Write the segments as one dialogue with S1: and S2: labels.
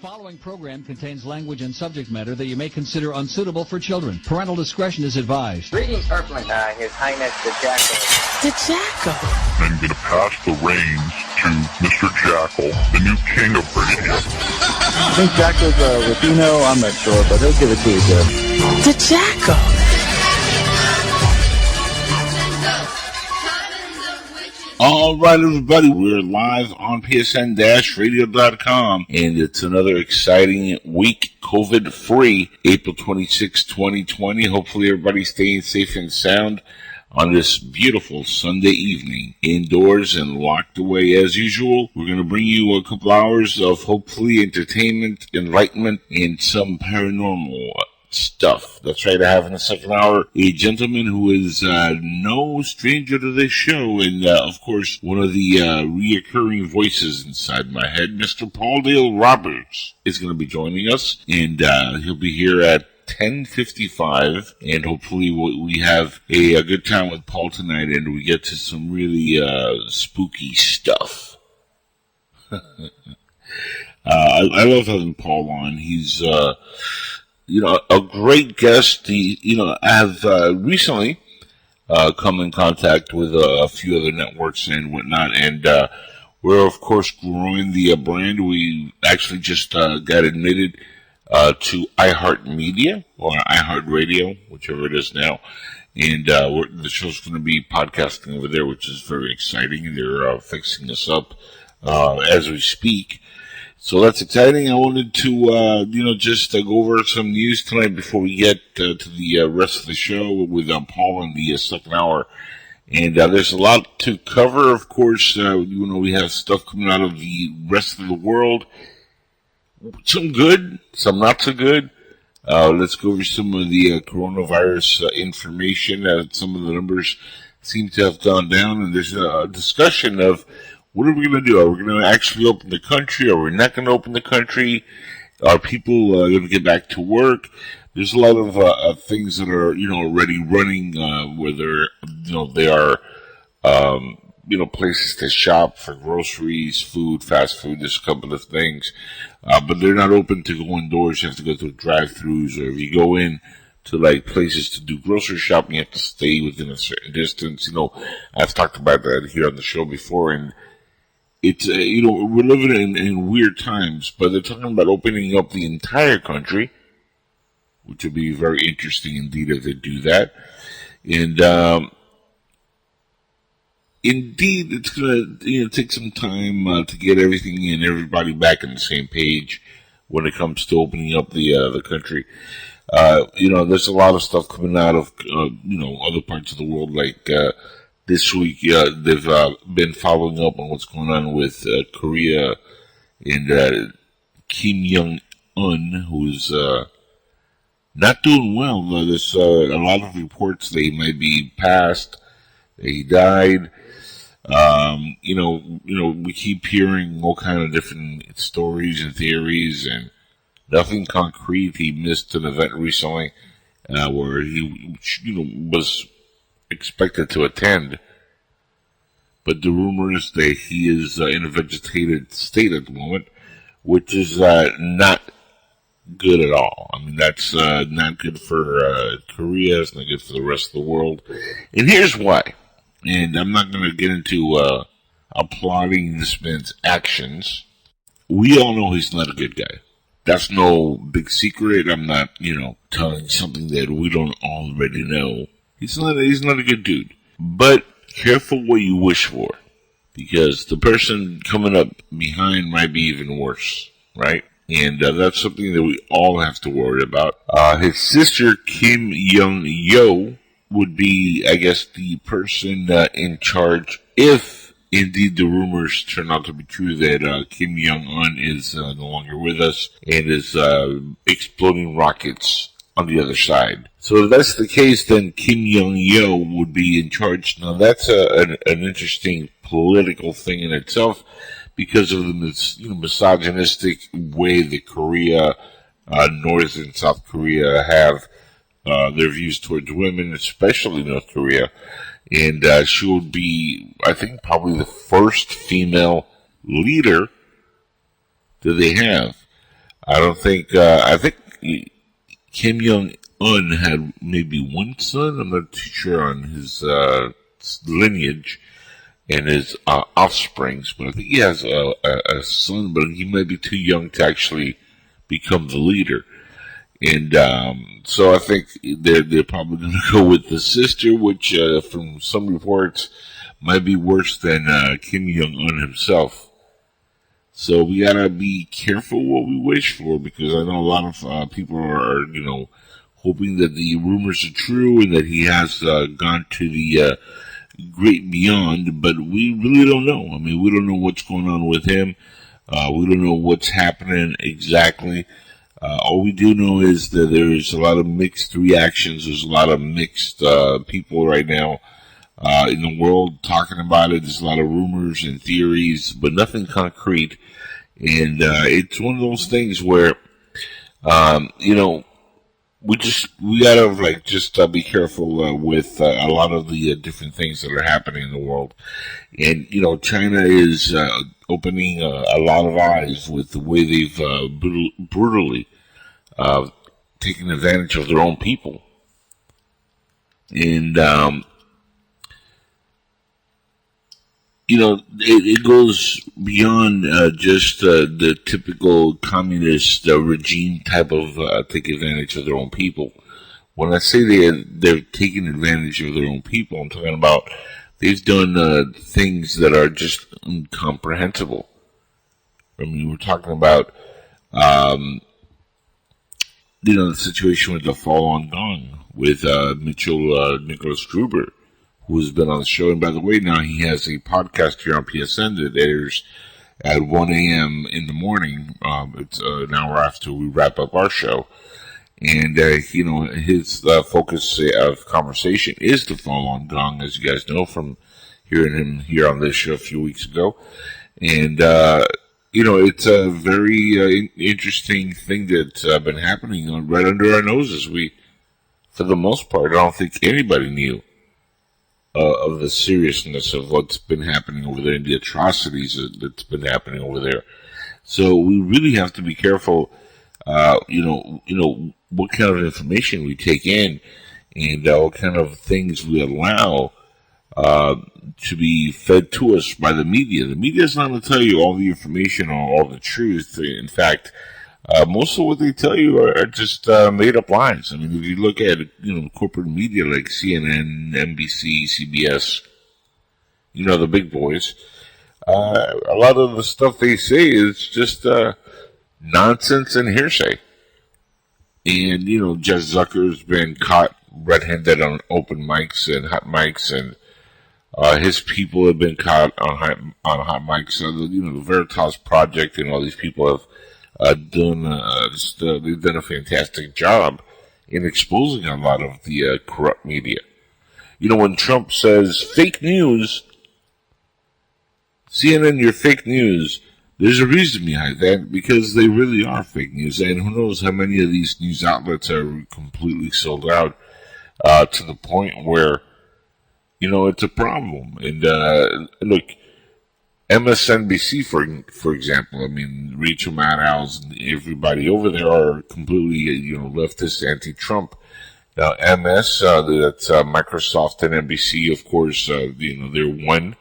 S1: following program contains language and subject matter that you may consider unsuitable for children. Parental discretion is advised.
S2: Greetings, Earthling. His Highness, the Jackals.
S3: The Jackal.
S4: I'm going to pass the reins to Mr. Jackal, the new king of radio.
S5: I think Jackal's Latino. I'm not sure, but he'll give it to you, Jeff.
S3: The Jackal.
S6: All right, everybody, we're live on psn-radio.com, and it's another exciting week, COVID-free, April 26, 2020. Hopefully, everybody's staying safe and sound on this beautiful Sunday evening, indoors and locked away as usual. We're going to bring you a couple hours of hopefully entertainment, enlightenment, and some paranormal stuff. That's right, I have in the second hour a gentleman who is no stranger to this show, and of course one of the reoccurring voices inside my head, Mr. Paul Dale Roberts, is going to be joining us, and he'll be here at 10:55, and hopefully we have a good time with Paul tonight, and we get to some really spooky stuff. I love having Paul on. He's a great guest. I have recently come in contact with a few other networks and whatnot, and we're, of course, growing the brand. We actually just got admitted to iHeartMedia, or iHeartRadio, whichever it is now, and the show's going to be podcasting over there, which is very exciting. They're fixing us up as we speak. So that's exciting. I wanted to, just go over some news tonight before we get to the rest of the show with Paul in the second hour. And there's a lot to cover. Of course, we have stuff coming out of the rest of the world. Some good, some not so good. Let's go over some of the coronavirus information. Some of the numbers seem to have gone down, and there's a discussion of what are we going to do? Are we going to actually open the country? Are we not going to open the country? Are people going to get back to work? There's a lot of things that are, already running, whether, they are, places to shop for groceries, food, fast food, there's a couple of things. But they're not open to go indoors. You have to go through drive-thrus, or if you go in to places to do grocery shopping, you have to stay within a certain distance. I've talked about that here on the show before, and it's, we're living in weird times, but they're talking about opening up the entire country, which would be very interesting indeed if they do that. And, indeed, it's going to, take some time to get everything and everybody back on the same page when it comes to opening up the country. There's a lot of stuff coming out of, other parts of the world, like, this week, they've been following up on what's going on with Korea and Kim Jong-un, who's not doing well. There's a lot of reports that he might be passed, that he died. We keep hearing all kind of different stories and theories, and nothing concrete. He missed an event recently where he, was expected to attend, but the rumor is that he is in a vegetated state at the moment, which is not good at all. I mean, that's not good for Korea. It's not good for the rest of the world, and here's why. And I'm not going to get into applauding this man's actions. We all know he's not a good guy. That's no big secret. I'm not, telling something that we don't already know. He's not a good dude. But careful what you wish for, because the person coming up behind might be even worse, right? And that's something that we all have to worry about. His sister, Kim Jong-yo, would be, I guess, the person in charge if indeed the rumors turn out to be true that Kim Jong-un is no longer with us and is exploding rockets on the other side. So if that's the case, then Kim Jong-yo would be in charge. Now that's an interesting political thing in itself, because of the misogynistic way that Korea, North and South Korea, have their views towards women, especially North Korea. And she would be, I think, probably the first female leader that they have. I think Kim Jong-un had maybe one son. I'm not too sure on his lineage and his offsprings, but I think he has a son, but he might be too young to actually become the leader. And so I think they're probably going to go with the sister, which from some reports might be worse than Kim Jong-un himself. So we gotta be careful what we wish for, because I know a lot of people are, hoping that the rumors are true and that he has gone to the great beyond, but we really don't know. I mean, we don't know what's going on with him. We don't know what's happening exactly. All we do know is that there is a lot of mixed reactions. There's a lot of mixed people right now in the world talking about it. There's a lot of rumors and theories, but nothing concrete. And it's one of those things where, we gotta be careful with a lot of the different things that are happening in the world. And China is opening a lot of eyes with the way they've brutally taken advantage of their own people. And it goes beyond just the typical communist regime type of take advantage of their own people. When I say they're taking advantage of their own people, I'm talking about they've done things that are just incomprehensible. I mean, we're talking about the situation with the Falun Gong with Mitchell Nicholas Gruber, who has been on the show. And by the way, now he has a podcast here on PSN that airs at 1 a.m. in the morning. It's an hour after we wrap up our show. And, his focus of conversation is the Falun Gong, as you guys know from hearing him here on this show a few weeks ago. And, it's a very interesting thing that's been happening right under our noses. For the most part, I don't think anybody knew of the seriousness of what's been happening over there and the atrocities that's been happening over there. So we really have to be careful, what kind of information we take in and what kind of things we allow to be fed to us by the media. The media is not going to tell you all the information or all the truth. In fact, most of what they tell you are just made up lies. I mean, if you look at corporate media like CNN, NBC, CBS, the big boys, a lot of the stuff they say is just nonsense and hearsay. And Jeff Zucker's been caught red-handed on open mics and hot mics, and his people have been caught on hot mics. So the Veritas Project and all these people have they've done a fantastic job in exposing a lot of the corrupt media. When Trump says fake news, CNN, you're fake news, there's a reason behind that, because they really are fake news. And who knows how many of these news outlets are completely sold out to the point where, it's a problem. And look, MSNBC, for example, I mean, Rachel Maddow's and everybody over there are completely, leftist, anti-Trump. Now, MS, that's Microsoft and NBC, of course, they're one.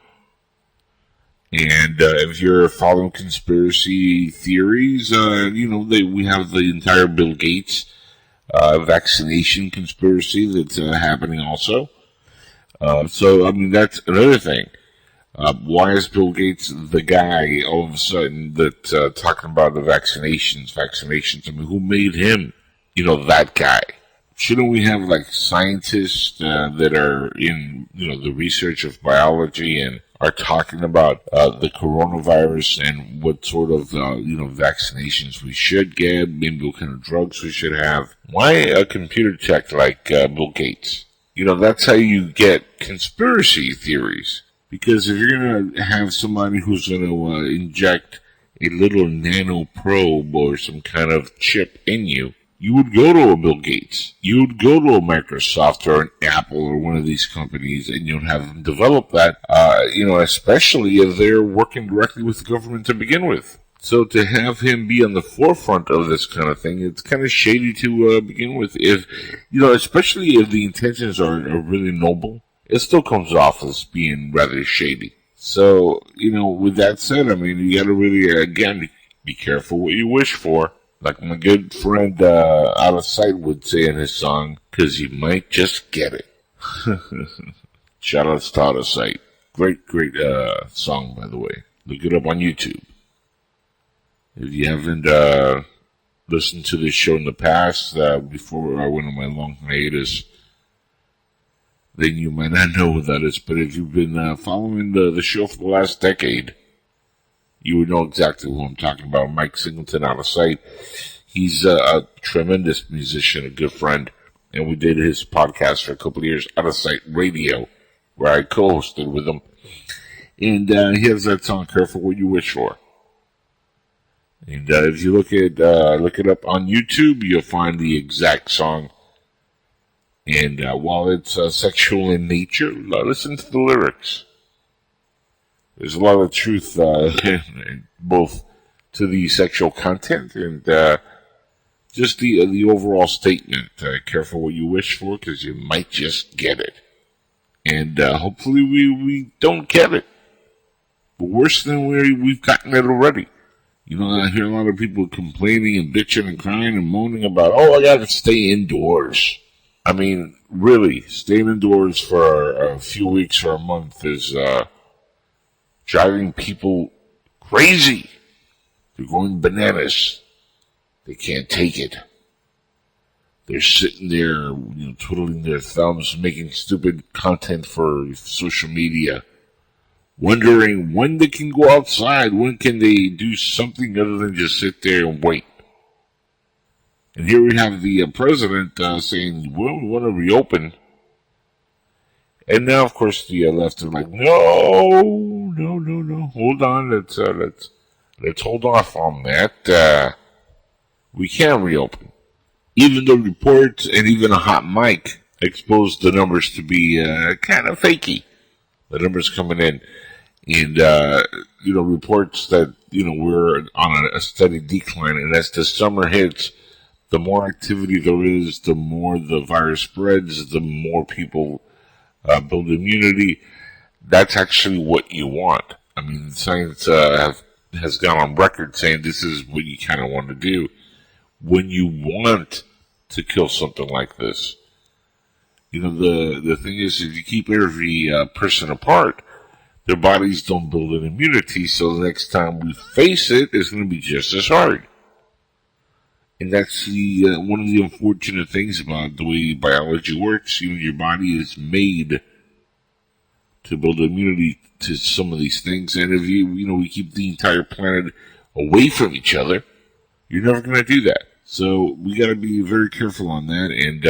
S6: And if you're following conspiracy theories, we have the entire Bill Gates vaccination conspiracy that's happening also. So, I mean, that's another thing. Why is Bill Gates the guy all of a sudden that talking about the vaccinations? I mean, who made him, that guy? Shouldn't we have like scientists that are in, the research of biology and are talking about the coronavirus and what sort of, vaccinations we should get, maybe what kind of drugs we should have? Why a computer tech like Bill Gates? That's how you get conspiracy theories. Because if you're going to have somebody who's going to inject a little nano probe or some kind of chip in you, you would go to a Bill Gates. You would go to a Microsoft or an Apple or one of these companies, and you'd have them develop that, especially if they're working directly with the government to begin with. So to have him be on the forefront of this kind of thing, it's kind of shady to begin with. If especially if the intentions are really noble, it still comes off as being rather shady. So with that said, I mean, you got to really again be careful what you wish for. Like my good friend Out of Sight would say in his song, because you might just get it. Shout out to Out of Sight. Great song, by the way. Look it up on YouTube. If you haven't listened to this show in the past, before I went on my long hiatus, then you might not know what that is. But if you've been following the show for the last decade, you would know exactly who I'm talking about. Mike Singleton, Out of Sight. He's a tremendous musician, a good friend, and we did his podcast for a couple of years, Out of Sight Radio, where I co-hosted with him. And he has that song, Careful What You Wish For. And if you look it up on YouTube, you'll find the exact song. And while it's sexual in nature, listen to the lyrics. There's a lot of truth both to the sexual content and just the overall statement. Careful what you wish for, because you might just get it. And hopefully we don't get it. But worse than we've gotten it already. I hear a lot of people complaining and bitching and crying and moaning about, I gotta stay indoors. I mean, really, staying indoors for a few weeks or a month is driving people crazy. They're going bananas. They can't take it. They're sitting there, twiddling their thumbs, making stupid content for social media, wondering when they can go outside, when can they do something other than just sit there and wait. And here we have the president saying, well, we want to reopen. And now, of course, the left is like, no, hold on, let's hold off on that. We can reopen. Even though reports and even a hot mic exposed the numbers to be kind of fakey. The numbers coming in. And, reports that, we're on a steady decline. And as the summer hits, the more activity there is, the more the virus spreads, the more people build immunity. That's actually what you want. I mean, science has gone on record saying this is what you kind of want to do when you want to kill something like this. The thing is, if you keep every person apart, their bodies don't build an immunity, so the next time we face it, it's going to be just as hard. And that's one of the unfortunate things about the way biology works. Your body is made to build immunity to some of these things. And if we keep the entire planet away from each other, you're never going to do that. So we got to be very careful on that. And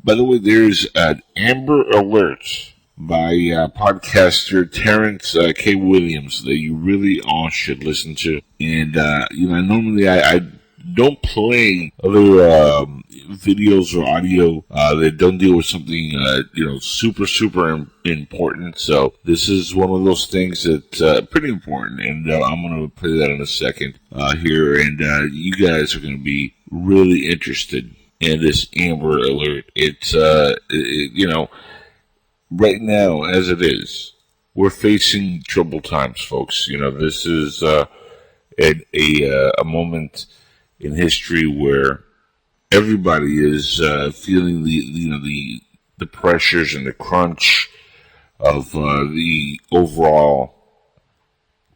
S6: by the way, there's an Amber Alert by podcaster Terrence K. Williams that you really all should listen to. And normally I don't play other videos or audio that don't deal with something super important. So this is one of those things that's pretty important, and I'm going to play that in a second here, and you guys are going to be really interested in this Amber Alert. It's right now as it is, we're facing troubled times, folks. This is a moment in history where everybody is feeling the pressures and the crunch of the overall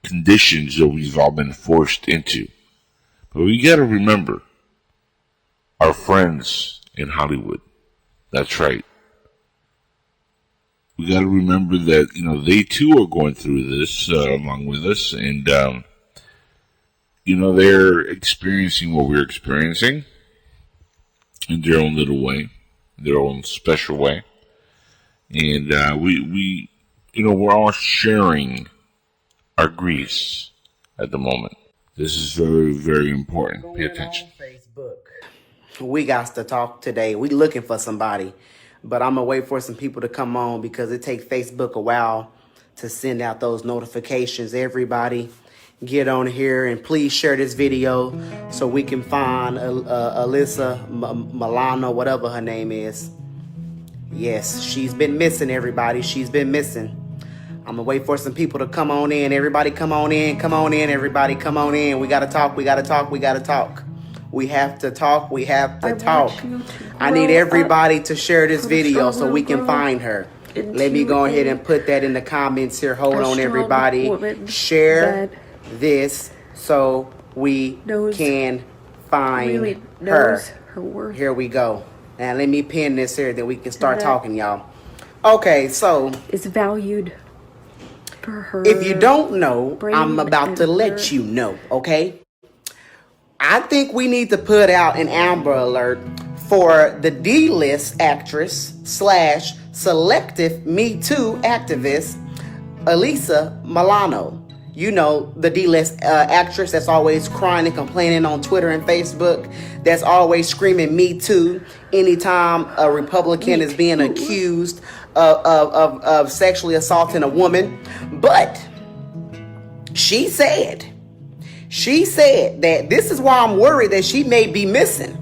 S6: conditions that we've all been forced into. But we got to remember our friends in Hollywood. That's right. We got to remember that they too are going through this along with us, and they're experiencing what we're experiencing in their own little way, their own special way. And we're all sharing our griefs at the moment. This is very, very important. Pay attention.
S3: Facebook. We got to talk today. We looking for somebody, but I'm gonna wait for some people to come on because it takes Facebook a while to send out those notifications. Everybody, get on here and please share this video so we can find Alyssa Milano, whatever her name is. Yes, she's been missing, everybody. She's been missing. I'm gonna wait for some people to come on in. Everybody come on in, everybody come on in. We gotta talk, we gotta talk. We have to talk, we have to talk. I need everybody to share this video so we can find her. Let me go ahead and put that in the comments here. Hold on, everybody. Share this so we can find her. Here we go. Now let me pin this here, then we can start talking, y'all. Okay, so
S7: is valued for her.
S3: If you don't know, I'm about to let you know, okay? I think we need to put out an Amber Alert for the D-list actress / selective Me Too activist, Alyssa Milano. You know, the D-list actress that's always crying and complaining on Twitter and Facebook, that's always screaming Me Too anytime a Republican is being accused of sexually assaulting a woman. But she said that this is why I'm worried that she may be missing.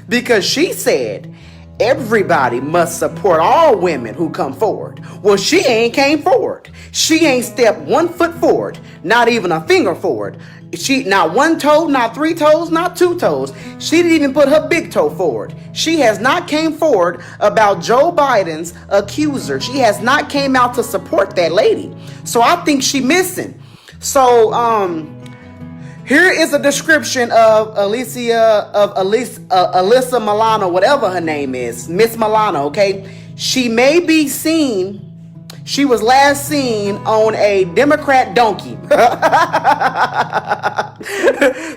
S3: Because she said everybody must support all women who come forward. Well, she ain't came forward. She ain't stepped 1 foot forward, not even a finger forward. She not 1 toe, not 3 toes, not 2 toes. She didn't even put her big toe forward. She has not came forward about Joe Biden's accuser. She has not came out to support that lady. So I think she missing. So here is a description of Alyssa Milano, whatever her name is, Miss Milano, okay? She was last seen on a Democrat donkey.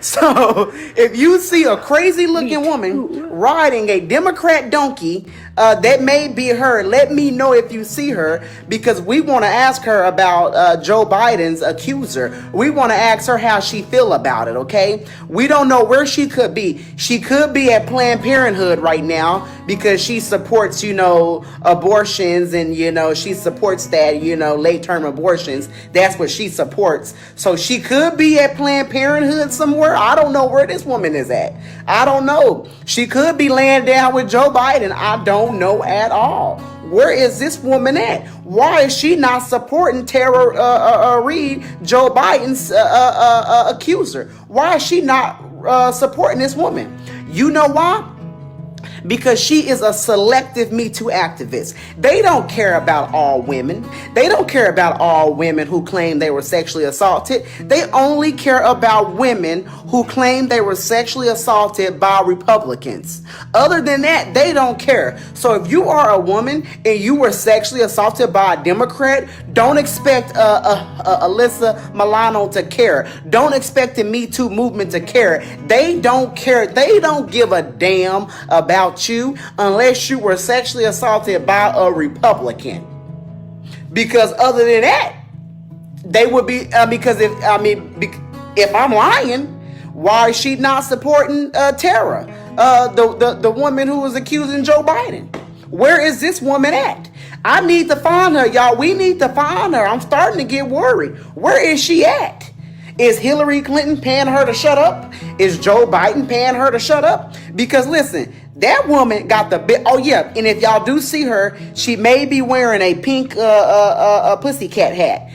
S3: So if you see a crazy looking woman riding a Democrat donkey, that may be her. Let me know if you see her, because we want to ask her about Joe Biden's accuser. We want to ask her how she feel about it, okay? We don't know where she could be. She could be at Planned Parenthood right now because she supports, abortions, and, she supports that, late-term abortions. That's what she supports. So she could be at Planned Parenthood somewhere. I don't know where this woman is at. I don't know. She could be laying down with Joe Biden. I don't know at all. Where is this woman at? Why is she not supporting Tara Reid, Joe Biden's accuser? Why is she not supporting this woman? You know why? Because she is a selective Me Too activist. They don't care about all women. They don't care about all women who claim they were sexually assaulted. They only care about women who claim they were sexually assaulted by Republicans. Other than that, they don't care. So if you are a woman and you were sexually assaulted by a Democrat, don't expect Alyssa Milano to care. Don't expect the Me Too movement to care. They don't care. They don't give a damn about you unless you were sexually assaulted by a Republican. Because other than that, they would be if I'm lying, why is she not supporting Tara, the woman who was accusing Joe Biden? Where is this woman at? I need to find her, y'all. We need to find her. I'm starting to get worried. Where is she at? Is Hillary Clinton paying her to shut up? Is Joe Biden paying her to shut up? Because listen, that woman got the big. Oh yeah, and if y'all do see her, she may be wearing a pink pussycat hat.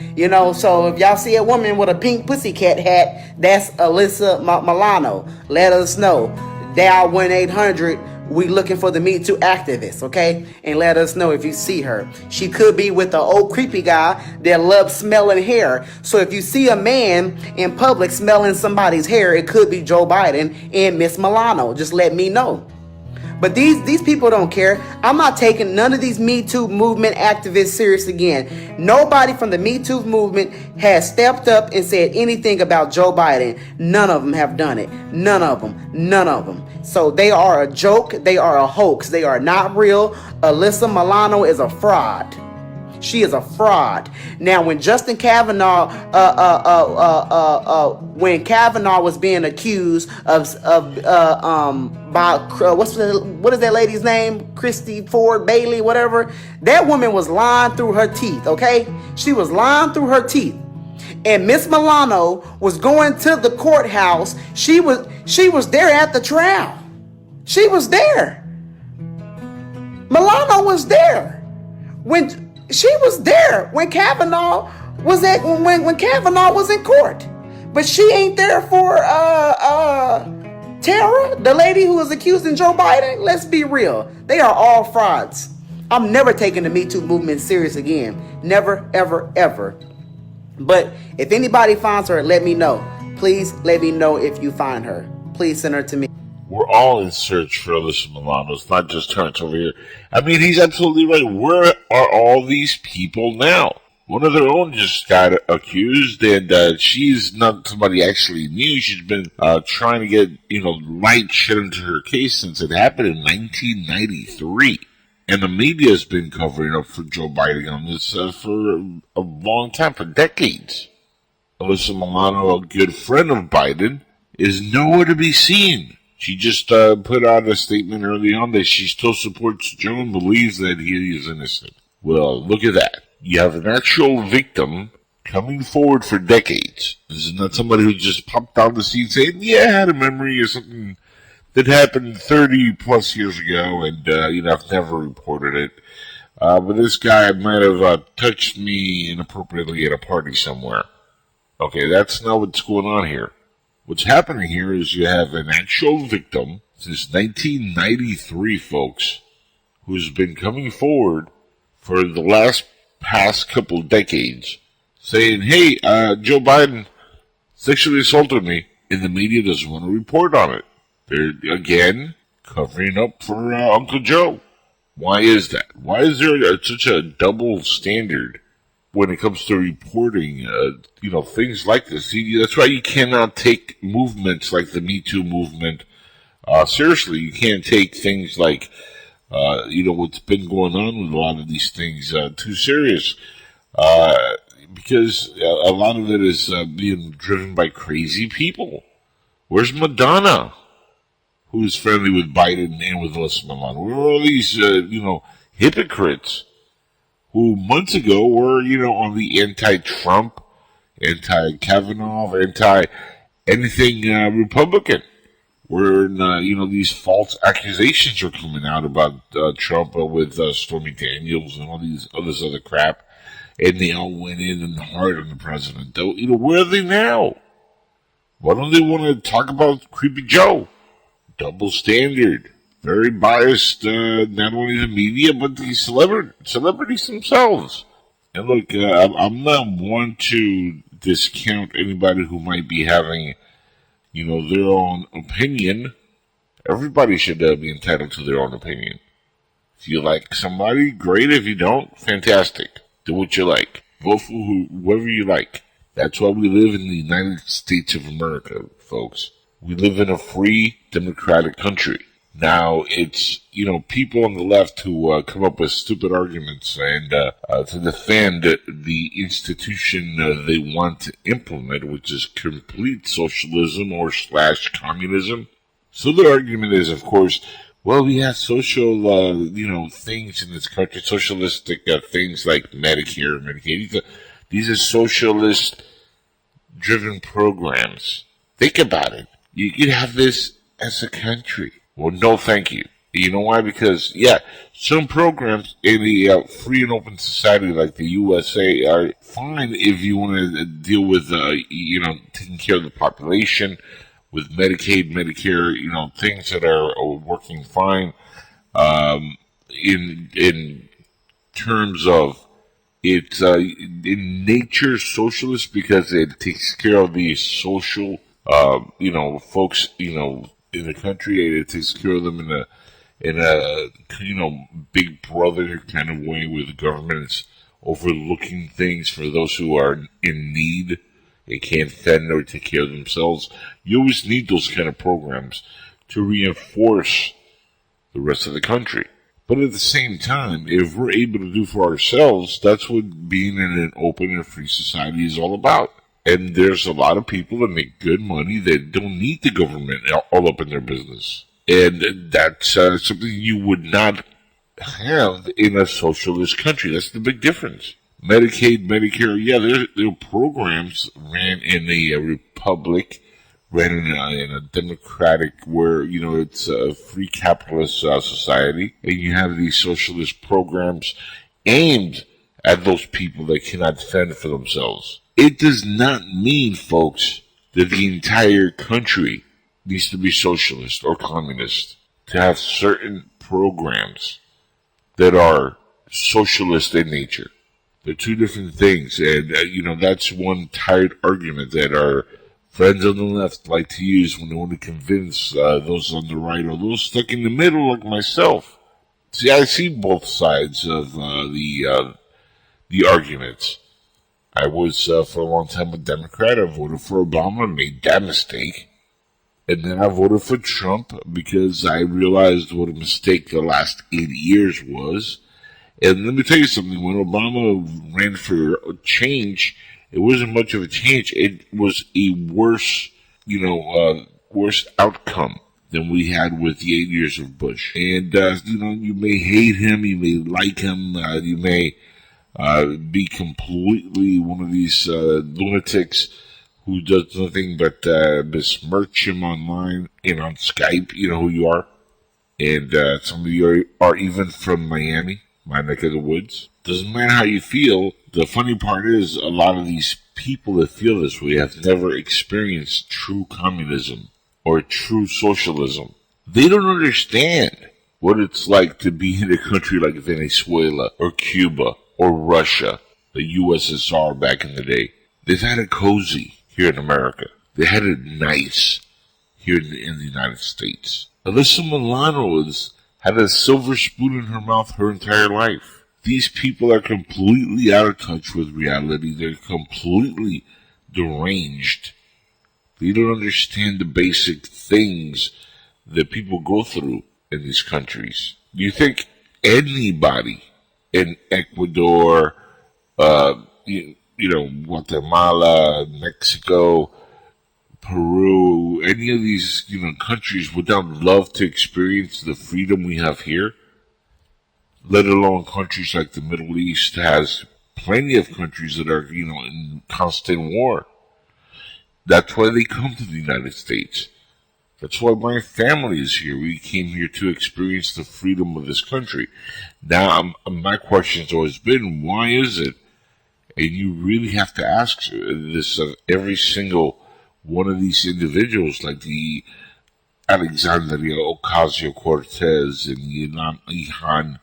S3: So if y'all see a woman with a pink pussycat hat, that's Alyssa Milano. Let us know. Dial 1-800. We looking for the Me Too activists, okay? And let us know if you see her. She could be with the old creepy guy that loves smelling hair. So if you see a man in public smelling somebody's hair, it could be Joe Biden and Miss Milano. Just let me know. But these people don't care. I'm not taking none of these Me Too movement activists serious again. Nobody from the Me Too movement has stepped up and said anything about Joe Biden. None of them have done it. None of them. None of them. So they are a joke. They are a hoax. They are not real. Alyssa Milano is a fraud. She is a fraud. Now, when Justin Kavanaugh, when Kavanaugh was being accused by what is that lady's name? Christy Ford Bailey, whatever. That woman was lying through her teeth. Okay, she was lying through her teeth. and Miss Milano was going to the courthouse. She was there at the trial. She was there. Milano was there when she was there when Kavanaugh was when Kavanaugh was in court. But she ain't there for Tara, the lady who was accusing Joe Biden. Let's be real. They are all frauds. I'm never taking the Me Too movement serious again. Never, ever, ever. But if anybody finds her, let me know. Please let me know if you find her. Please send her to me.
S6: We're all in search for Alyssa Milano. It's not just Terrence over here. I mean, he's absolutely right. Where are all these people now? One of their own just got accused, and she's not somebody actually knew. She's been trying to get, light shed into her case since it happened in 1993. And the media has been covering up for Joe Biden on this for a long time, for decades. Alyssa Milano, a good friend of Biden, is nowhere to be seen. She just put out a statement early on that she still supports Joe and believes that he is innocent. Well, look at that. You have an actual victim coming forward for decades. This is not somebody who just popped down the scene saying, yeah, I had a memory of something that happened 30 plus years ago, and, I've never reported it. But this guy might have touched me inappropriately at a party somewhere. Okay, that's not what's going on here. What's happening here is you have an actual victim since 1993, folks, who's been coming forward for the past couple of decades saying, hey, Joe Biden sexually assaulted me, and the media doesn't want to report on it. They're, again, covering up for Uncle Joe. Why is that? Why is there such a double standard when it comes to reporting, things like this? See, that's why you cannot take movements like the Me Too movement seriously. You can't take things like, what's been going on with a lot of these things too serious. Because a lot of it is being driven by crazy people. Where's Madonna, who's friendly with Biden and with Alyssa Milano? Where are all these, hypocrites who months ago were, on the anti-Trump, anti-Kavanaugh, anti-anything Republican? Where, these false accusations are coming out about Trump with Stormy Daniels and all this other crap, and they all went in and hard on the president. Where are they now? Why don't they want to talk about Creepy Joe? Double standard. Very biased, not only the media, but the celebrities themselves. And look, I'm not one to discount anybody who might be having, their own opinion. Everybody should be entitled to their own opinion. If you like somebody, great. If you don't, fantastic. Do what you like. Vote for whoever you like. That's why we live in the United States of America, folks. We live in a free, democratic country. Now, it's, people on the left who come up with stupid arguments and to defend the institution they want to implement, which is complete socialism or / communism. So the argument is, of course, well, we have social, things in this country, socialistic things like Medicare, Medicaid. These are socialist-driven programs. Think about it. You could have this as a country. Well, no, thank you. You know why? Because, some programs in a free and open society like the USA are fine if you want to deal with, taking care of the population with Medicaid, Medicare, things that are working fine in terms of it's in nature socialist because it takes care of the social, folks, in the country. It takes care of them in a big brother kind of way where the government is overlooking things for those who are in need. They can't fend or take care of themselves. You always need those kind of programs to reinforce the rest of the country. But at the same time, if we're able to do for ourselves, that's what being in an open and free society is all about. And there's a lot of people that make good money that don't need the government all up in their business. And that's something you would not have in a socialist country. That's the big difference. Medicaid, Medicare, yeah, their programs ran in a republic, ran in a democratic, where, it's a free capitalist society, and you have these socialist programs aimed at those people that cannot fend for themselves. It does not mean, folks, that the entire country needs to be socialist or communist. To have certain programs that are socialist in nature. They're two different things, and that's one tired argument that our friends on the left like to use when they want to convince those on the right or those stuck in the middle like myself. See, I see both sides of the arguments. I was for a long time a Democrat. I voted for Obama, made that mistake. And then I voted for Trump because I realized what a mistake the last 8 years was. And let me tell you something, when Obama ran for change, it wasn't much of a change. It was a worse outcome than we had with the 8 years of Bush. And, you may hate him, you may like him, you may be completely one of these lunatics who does nothing but besmirch him online and on Skype. You know who you are. And some of you are even from Miami, my neck of the woods. Doesn't matter how you feel. The funny part is a lot of these people that feel this way have never experienced true communism or true socialism. They don't understand what it's like to be in a country like Venezuela or Cuba or Russia, the USSR back in the day. They've had it cozy here in America. They had it nice here in the United States. Alyssa Milano had a silver spoon in her mouth her entire life. These people are completely out of touch with reality. They're completely deranged. They don't understand the basic things that people go through in these countries. Do you think anybody in Ecuador, Guatemala, Mexico, Peru, any of these, countries would not love to experience the freedom we have here? Let alone countries like the Middle East has plenty of countries that are, in constant war. That's why they come to the United States. That's why my family is here. We came here to experience the freedom of this country. Now, my question's always been, why is it? And you really have to ask this of every single one of these individuals, like the Alexandria Ocasio-Cortez and Ihan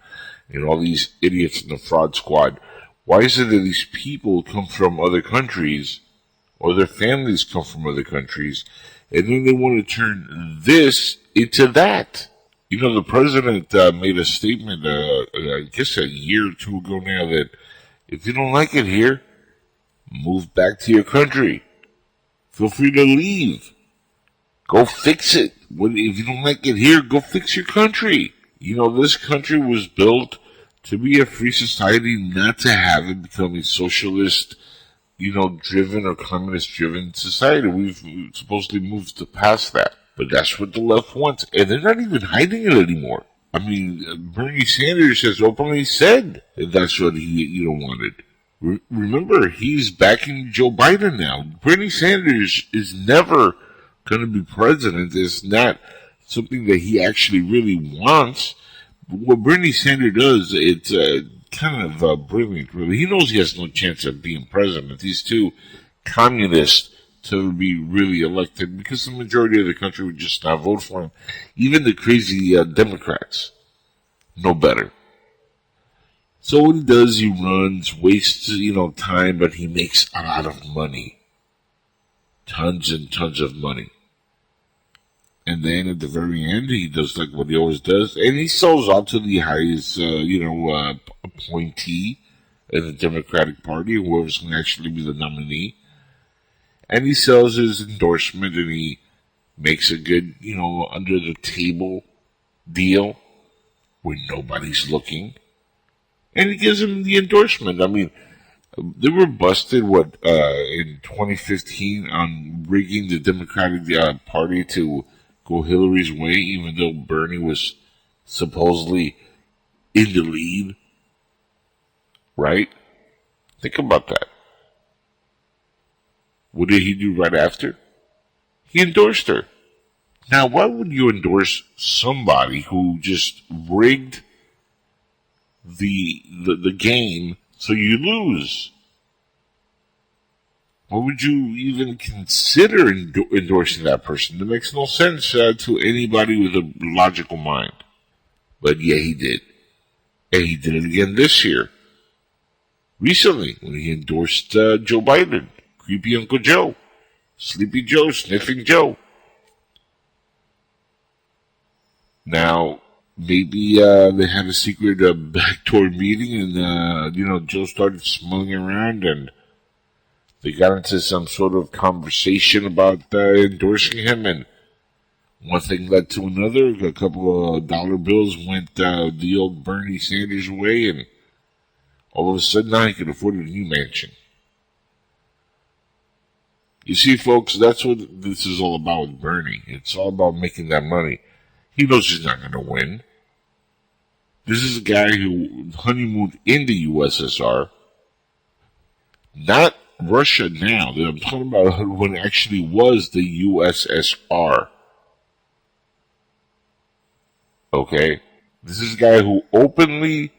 S6: and all these idiots in the fraud squad. Why is it that these people come from other countries, or their families come from other countries, and then they want to turn this into that? The president made a statement, I guess a year or two ago now, that if you don't like it here, move back to your country. Feel free to leave. Go fix it. If you don't like it here, go fix your country. This country was built to be a free society, not to have it become a socialist, driven or communist-driven society. We've supposedly moved past that. But that's what the left wants. And they're not even hiding it anymore. I mean, Bernie Sanders has openly said that that's what he wanted. Remember, he's backing Joe Biden now. Bernie Sanders is never going to be president. It's not something that he actually really wants. But what Bernie Sanders does, it's kind of brilliant, really. He knows he has no chance of being president. He's too communist to be really elected because the majority of the country would just not vote for him. Even the crazy Democrats know better. So what he does, he runs, wastes, time, but he makes a lot of money. Tons and tons of money. And then at the very end, he does like what he always does, and he sells out to the highest, appointee in the Democratic Party, whoever's going to actually be the nominee. And he sells his endorsement, and he makes a good, under the table deal where nobody's looking. And he gives him the endorsement. I mean, they were busted, in 2015 on rigging the Democratic Party to go Hillary's way, even though Bernie was supposedly in the lead, right? Think about that. What did he do right after? He endorsed her. Now, why would you endorse somebody who just rigged the game so you lose? Why would you even consider endorsing that person? That makes no sense to anybody with a logical mind. But yeah, he did. And he did it again this year. Recently, when he endorsed Joe Biden. Creepy Uncle Joe. Sleepy Joe, Sniffing Joe. Now, maybe they had a secret backdoor meeting and, Joe started smelling around and they got into some sort of conversation about endorsing him, and one thing led to another. A couple of dollar bills went the old Bernie Sanders way, and all of a sudden now he can afford a new mansion. You see, folks, that's what this is all about with Bernie. It's all about making that money. He knows he's not going to win. This is a guy who honeymooned in the USSR, not Russia now. I'm talking about when it actually was the USSR. Okay? This is a guy who openly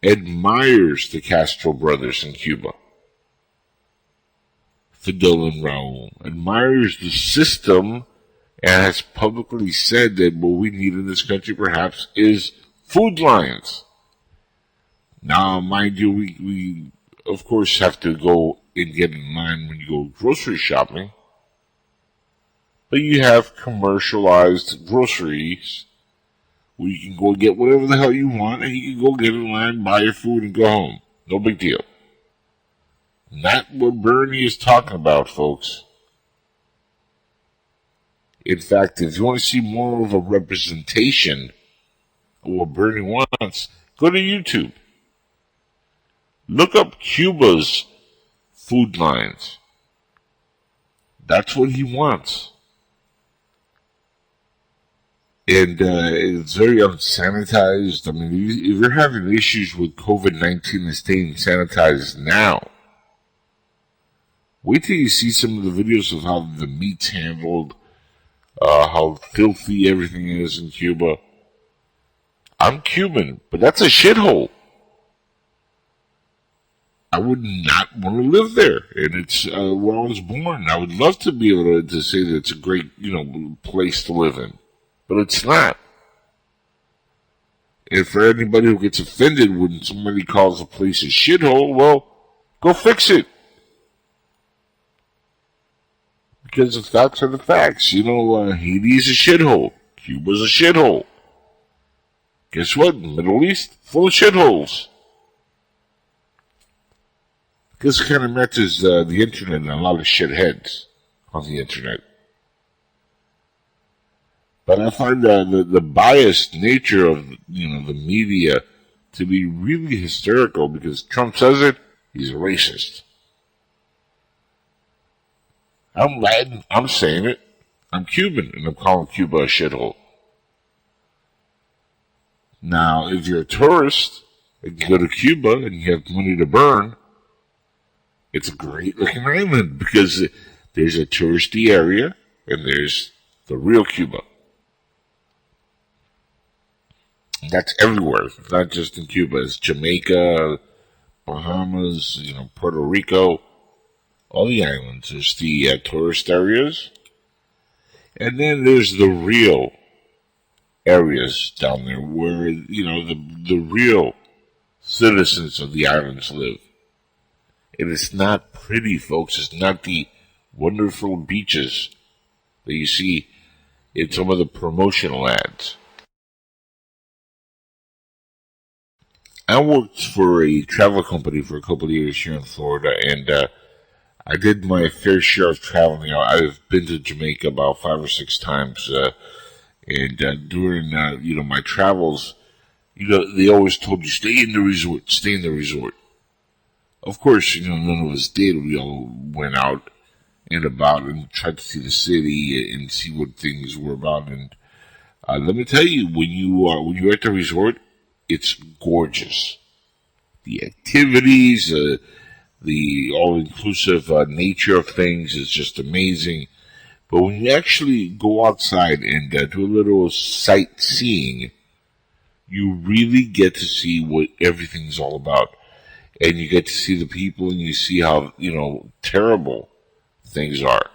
S6: admires the Castro brothers in Cuba. Fidel and Raul. Admires the system and has publicly said that what we need in this country perhaps is food lines. Now, mind you, we of course have to go and get in line when you go grocery shopping. But you have commercialized groceries where you can go get whatever the hell you want and you can go get in line, buy your food, and go home. No big deal. Not what Bernie is talking about, folks. In fact, if you want to see more of a representation of what Bernie wants, go to YouTube. Look up Cuba's food lines. That's what he wants. And it's very unsanitized. I mean, if you're having issues with COVID-19 and staying sanitized now, wait till you see some of the videos of how the meat's handled, how filthy everything is in Cuba. I'm Cuban, but that's a shithole. I would not want to live there, and it's where I was born. I would love to be able to say that it's a great, place to live in, but it's not. And for anybody who gets offended when somebody calls a place a shithole, well, go fix it. Because the facts are the facts. Haiti's a shithole. Cuba's a shithole. Guess what? Middle East, full of shitholes. This kind of matches the internet and a lot of shitheads on the internet. But I find the biased nature of the media to be really hysterical because Trump says it, he's a racist. I'm Latin, I'm saying it. I'm Cuban, and I'm calling Cuba a shithole. Now, if you're a tourist and you go to Cuba and you have money to burn, it's a great looking island because there's a touristy area and there's the real Cuba. That's everywhere. It's not just in Cuba. It's Jamaica, Bahamas, Puerto Rico, all the islands. There's the tourist areas. And then there's the real areas down there where, the real citizens of the islands live. And it's not pretty, folks. It's not the wonderful beaches that you see in some of the promotional ads. I worked for a travel company for a couple of years here in Florida, and I did my fair share of traveling. I've been to Jamaica about 5 or 6 times, and during my travels, they always told you stay in the resort, stay in the resort. Of course, none of us did. We all went out and about and tried to see the city and see what things were about. And let me tell you, when you're at the resort, it's gorgeous. The activities, The all-inclusive nature of things is just amazing. But when you actually go outside and do a little sightseeing, you really get to see what everything's all about. And you get to see the people, and you see how, terrible things are.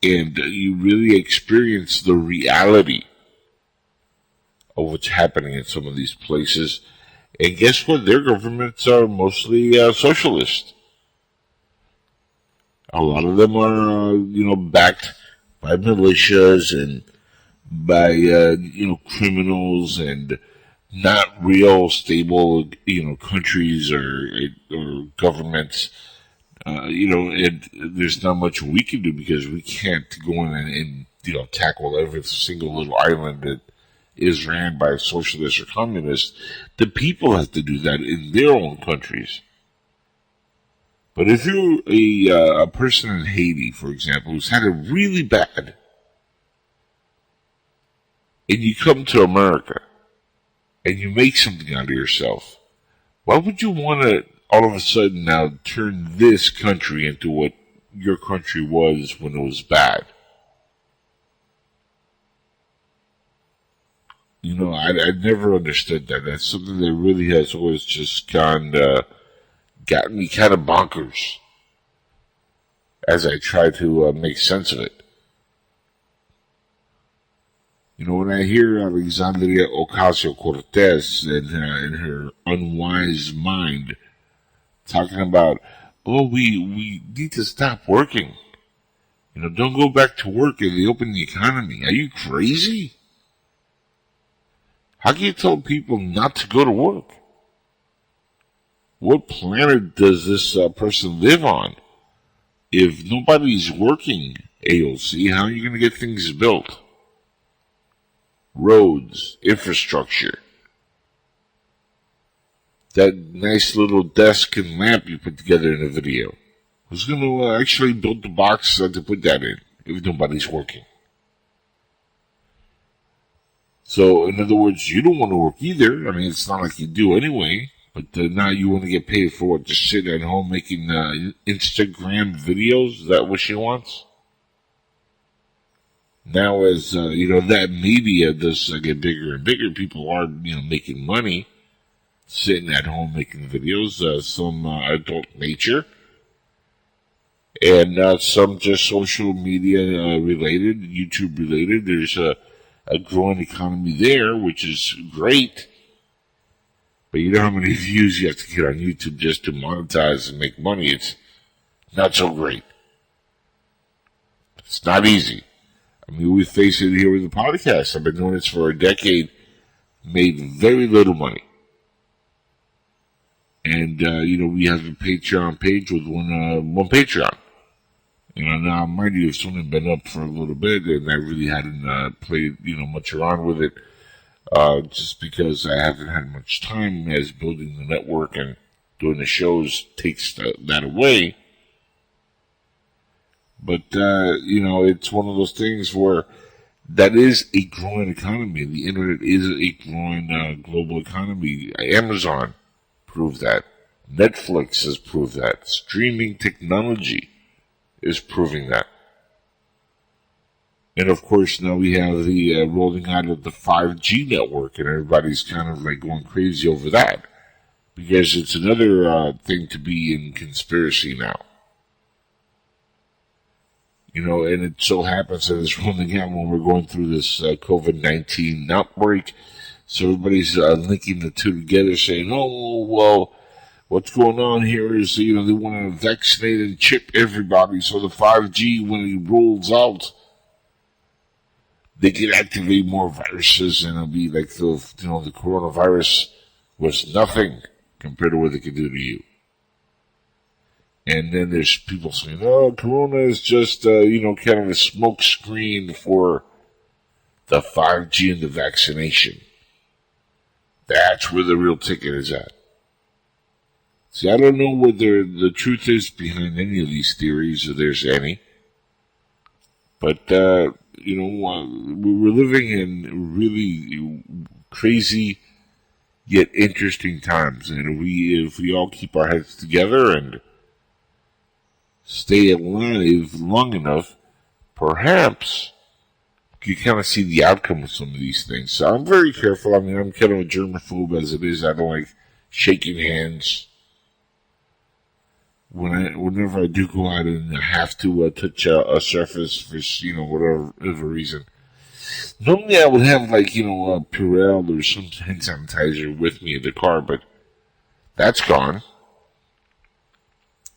S6: And you really experience the reality of what's happening in some of these places. And guess what? Their governments are mostly socialist. A lot of them are, backed by militias and by, criminals and not real stable, countries or governments. And there's not much we can do because we can't go in and tackle every single little island that is ran by socialists or communists. The people have to do that in their own countries. But if you're a person in Haiti, for example, who's had it really bad, and you come to America, and you make something out of yourself, why would you want to all of a sudden now turn this country into what your country was when it was bad? I never understood that. That's something that really has always just gotten me kind of bonkers as I try to make sense of it. When I hear Alexandria Ocasio-Cortez in her unwise mind talking about, we need to stop working. Don't go back to work and they open the economy. Are you crazy? How can you tell people not to go to work? What planet does this person live on? If nobody's working, AOC, how are you going to get things built? Roads, infrastructure. That nice little desk and lamp you put together in a video. Who's going to actually build the box to put that in if nobody's working? So, in other words, you don't want to work either. I mean, it's not like you do anyway. But now you want to get paid for what? Just sitting at home making Instagram videos? Is that what she wants? Now, as that media does get bigger and bigger, people are making money, sitting at home making videos. Some adult nature, and some just social media related, YouTube related. There's a growing economy there, which is great. But you know how many views you have to get on YouTube just to monetize and make money? It's not so great. It's not easy. I mean, we face it here with the podcast. I've been doing this for a decade, made very little money. And, we have a Patreon page with one Patreon. Now, mind you, it's only been up for a little bit, and I really hadn't played, much around with it. Just because I haven't had much time as building the network and doing the shows takes that away. But, it's one of those things where that is a growing economy. The internet is a growing global economy. Amazon proved that. Netflix has proved that. Streaming technology is proving that. And of course, now we have the rolling out of the 5G network, and everybody's kind of like going crazy over that. Because it's another thing to be in conspiracy now. And it so happens that it's rolling out when we're going through this COVID-19 outbreak. So everybody's linking the two together, saying, oh, well, what's going on here is, they want to vaccinate and chip everybody. So the 5G, when it rolls out, they can activate more viruses, and it'll be like the coronavirus was nothing compared to what they could do to you. And then there's people saying, oh, Corona is just, kind of a smoke screen for the 5G and the vaccination. That's where the real ticket is at. See, I don't know whether the truth is behind any of these theories, or there's any. But, we're living in really crazy, yet interesting times. And if we all keep our heads together and stay alive long enough, perhaps you kind of see the outcome of some of these things. So I'm very careful. I mean, I'm kind of a germaphobe as it is. I don't like shaking hands. Whenever I do go out and have to touch a surface for, whatever reason. Normally I would have, like, Purell or some hand sanitizer with me in the car, but that's gone.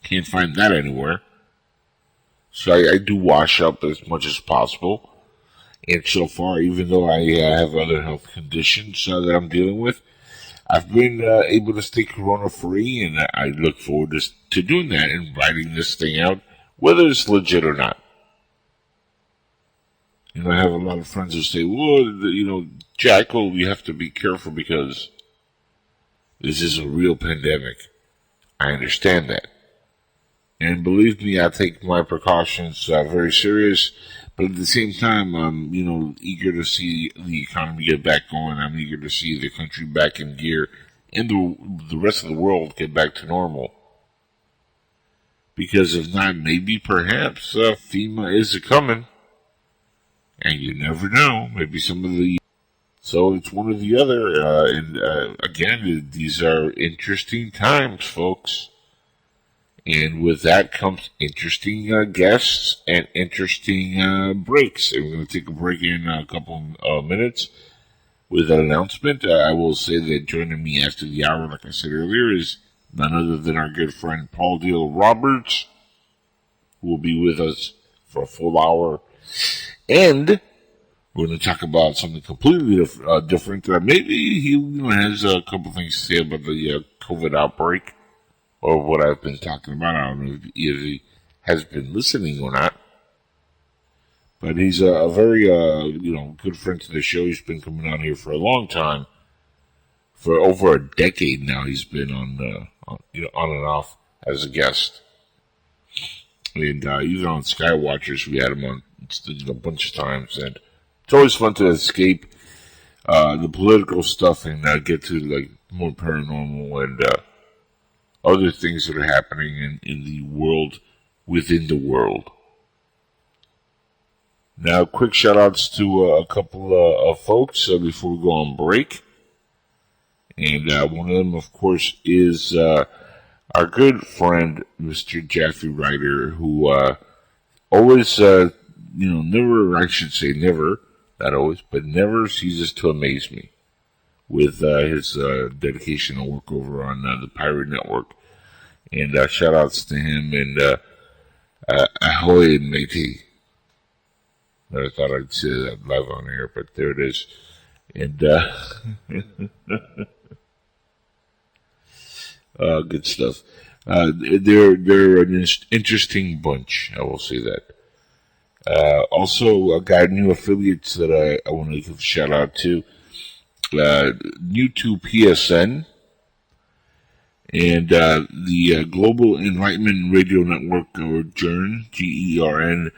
S6: Can't find that anywhere. So I do wash up as much as possible. And so far, even though I have other health conditions that I'm dealing with, I've been able to stay corona-free, and I look forward to doing that and writing this thing out, whether it's legit or not. I have a lot of friends who say, well, Jackal, you have to be careful because this is a real pandemic. I understand that. And believe me, I take my precautions very serious. But at the same time, I'm, eager to see the economy get back going. I'm eager to see the country back in gear and the rest of the world get back to normal. Because if not, maybe, perhaps, FEMA is coming. And you never know. Maybe some of the... So it's one or the other. Again, these are interesting times, folks. And with that comes interesting guests and interesting breaks. And we're going to take a break in a couple of minutes with an announcement. I will say that joining me after the hour, like I said earlier, is none other than our good friend Paul Deal Roberts, who will be with us for a full hour. And we're going to talk about something completely different. Maybe he has a couple things to say about the COVID outbreak. Or what I've been talking about. I don't know if he has been listening or not. But he's a very, good friend to the show. He's been coming on here for a long time. For over a decade now, he's been on and off as a guest. And even on Skywatchers, we had him on a bunch of times. And it's always fun to escape the political stuff and get to like more paranormal and other things that are happening in the world within the world. Now, quick shout-outs to a couple of folks before we go on break. And one of them, of course, is our good friend, Mr. Jeffrey Ryder, who always, never, I should say never, not always, but never ceases to amaze me with his dedication and work over on the Pirate Network. And shout-outs to him, and ahoy, matey. Never thought I'd say that live on air, but there it is. And good stuff. They're an interesting bunch, I will say that. Also, I got new affiliates that I want to give a shout-out to. New to PSN. And the Global Enlightenment Radio Network, or GERN, GERN,